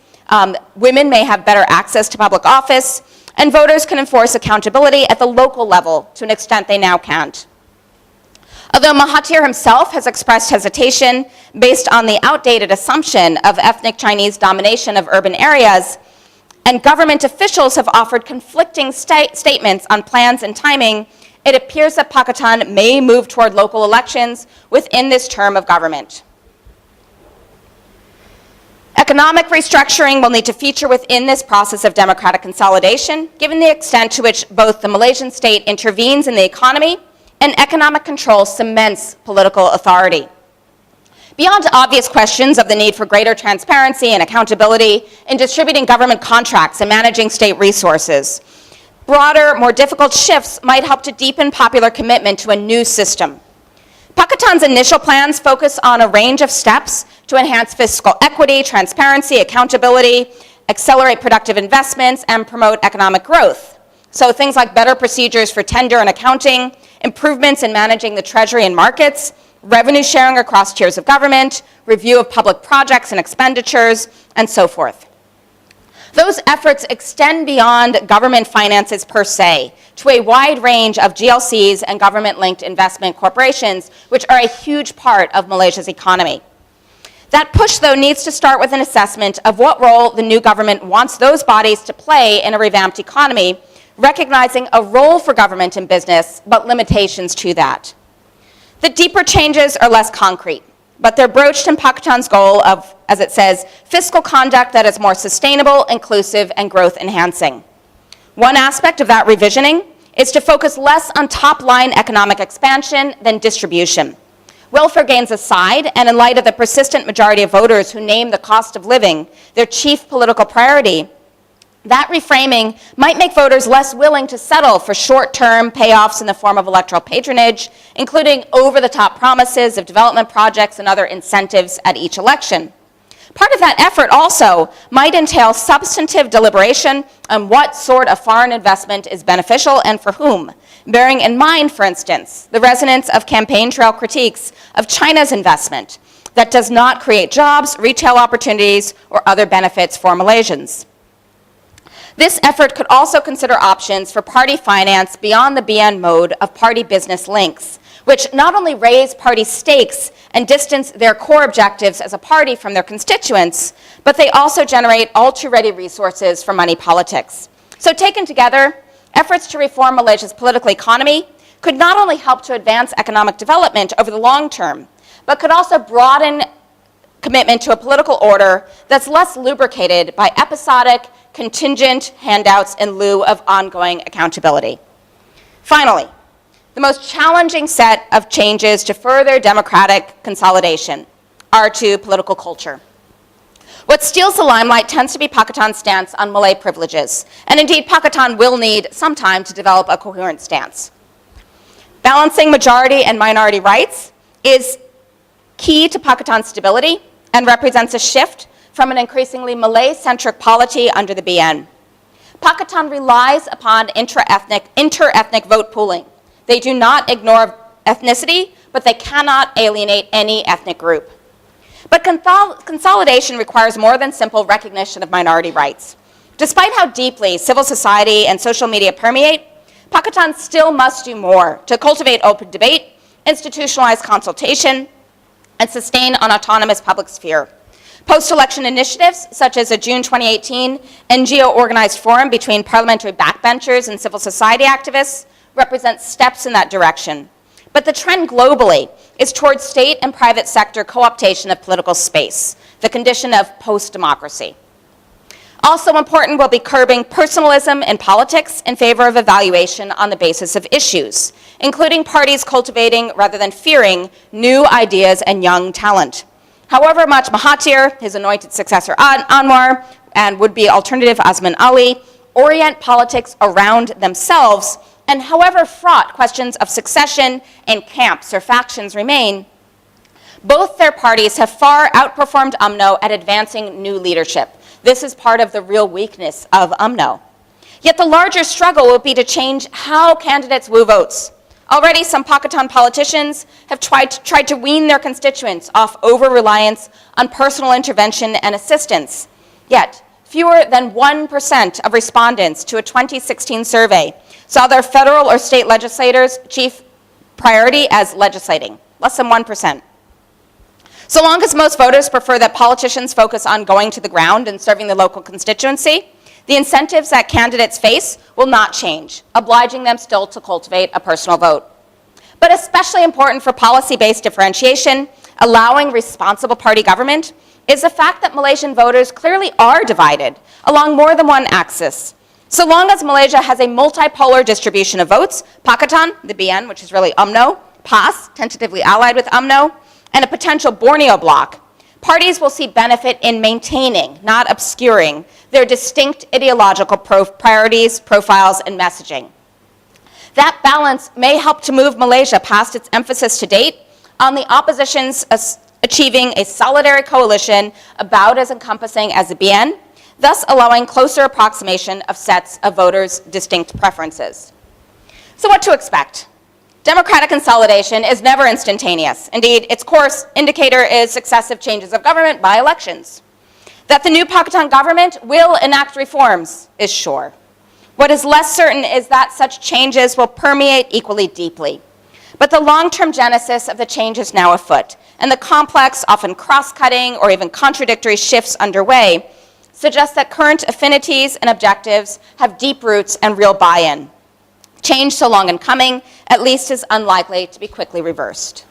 Speaker 5: Women may have better access to public office, and voters can enforce accountability at the local level to an extent they now can't. Although Mahathir himself has expressed hesitation based on the outdated assumption of ethnic Chinese domination of urban areas, and government officials have offered conflicting statements on plans and timing, it appears that Pakistan may move toward local elections within this term of government. Economic restructuring will need to feature within this process of democratic consolidation, given the extent to which both the Malaysian state intervenes in the economy and economic control cements political authority. Beyond obvious questions of the need for greater transparency and accountability in distributing government contracts and managing state resources, broader, more difficult shifts might help to deepen popular commitment to a new system. Pakistan's initial plans focus on a range of steps to enhance fiscal equity, transparency, accountability, accelerate productive investments, and promote economic growth. So things like better procedures for tender and accounting, improvements in managing the treasury and markets, revenue sharing across tiers of government, review of public projects and expenditures, and so forth. Those efforts extend beyond government finances per se to a wide range of GLCs and government-linked investment corporations, which are a huge part of Malaysia's economy. That push, though, needs to start with an assessment of what role the new government wants those bodies to play in a revamped economy, recognizing a role for government and business, but limitations to that. The deeper changes are less concrete, but they're broached in Pakistan's goal of, as it says, fiscal conduct that is more sustainable, inclusive, and growth-enhancing. One aspect of that revisioning is to focus less on top-line economic expansion than distribution. Welfare gains aside, and in light of the persistent majority of voters who name the cost of living their chief political priority, that reframing might make voters less willing to settle for short-term payoffs in the form of electoral patronage, including over-the-top promises of development projects and other incentives at each election. Part of that effort also might entail substantive deliberation on what sort of foreign investment is beneficial and for whom, bearing in mind, for instance, the resonance of campaign trail critiques of China's investment that does not create jobs, retail opportunities, or other benefits for Malaysians. This effort could also consider options for party finance beyond the BN mode of party business links, which not only raise party stakes and distance their core objectives as a party from their constituents, but they also generate all-too-ready resources for money politics. So taken together, efforts to reform Malaysia's political economy could not only help to advance economic development over the long term, but could also broaden commitment to a political order that's less lubricated by episodic, contingent handouts in lieu of ongoing accountability. Finally, the most challenging set of changes to further democratic consolidation are to political culture. What steals the limelight tends to be Pakistan's stance on Malay privileges, and indeed Pakistan will need some time to develop a coherent stance. Balancing majority and minority rights is key to Pakistan's stability and represents a shift from an increasingly Malay-centric polity under the BN. Pakistan relies upon inter-ethnic vote pooling. They do not ignore ethnicity, but they cannot alienate any ethnic group. But consolidation requires more than simple recognition of minority rights. Despite how deeply civil society and social media permeate, Pakistan still must do more to cultivate open debate, institutionalize consultation, and sustain an autonomous public sphere. Post-election initiatives, such as a June 2018 NGO-organized forum between parliamentary backbenchers and civil society activists, represent steps in that direction. But the trend globally is towards state and private sector co-optation of political space, the condition of post-democracy. Also important will be curbing personalism in politics in favor of evaluation on the basis of issues, including parties cultivating rather than fearing new ideas and young talent. However much Mahathir, his anointed successor Anwar, and would-be alternative Azman Ali orient politics around themselves, and however fraught questions of succession and camps or factions remain, both their parties have far outperformed UMNO at advancing new leadership. This is part of the real weakness of UMNO. Yet the larger struggle will be to change how candidates woo votes. Already some Pakistan politicians have tried to wean their constituents off over-reliance on personal intervention and assistance. Yet, fewer than 1% of respondents to a 2016 survey saw their federal or state legislators' chief priority as legislating, less than 1%. So long as most voters prefer that politicians focus on going to the ground and serving the local constituency, the incentives that candidates face will not change, obliging them still to cultivate a personal vote. But especially important for policy-based differentiation, allowing responsible party government, is the fact that Malaysian voters clearly are divided along more than one axis. So long as Malaysia has a multipolar distribution of votes, Pakistan, the BN, which is really UMNO, PAS, tentatively allied with UMNO, and a potential Borneo bloc, parties will see benefit in maintaining, not obscuring, their distinct ideological priorities, profiles, and messaging. That balance may help to move Malaysia past its emphasis to date on the opposition's achieving a solidary coalition about as encompassing as the BN, thus allowing closer approximation of sets of voters' distinct preferences. So what to expect? Democratic consolidation is never instantaneous. Indeed, its course indicator is successive changes of government by elections. That the new Pakistan government will enact reforms is sure. What is less certain is that such changes will permeate equally deeply. But the long-term genesis of the change is now afoot, and the complex, often cross-cutting or even contradictory shifts underway suggest that current affinities and objectives have deep roots and real buy-in. Change so long in coming, at least, is unlikely to be quickly reversed.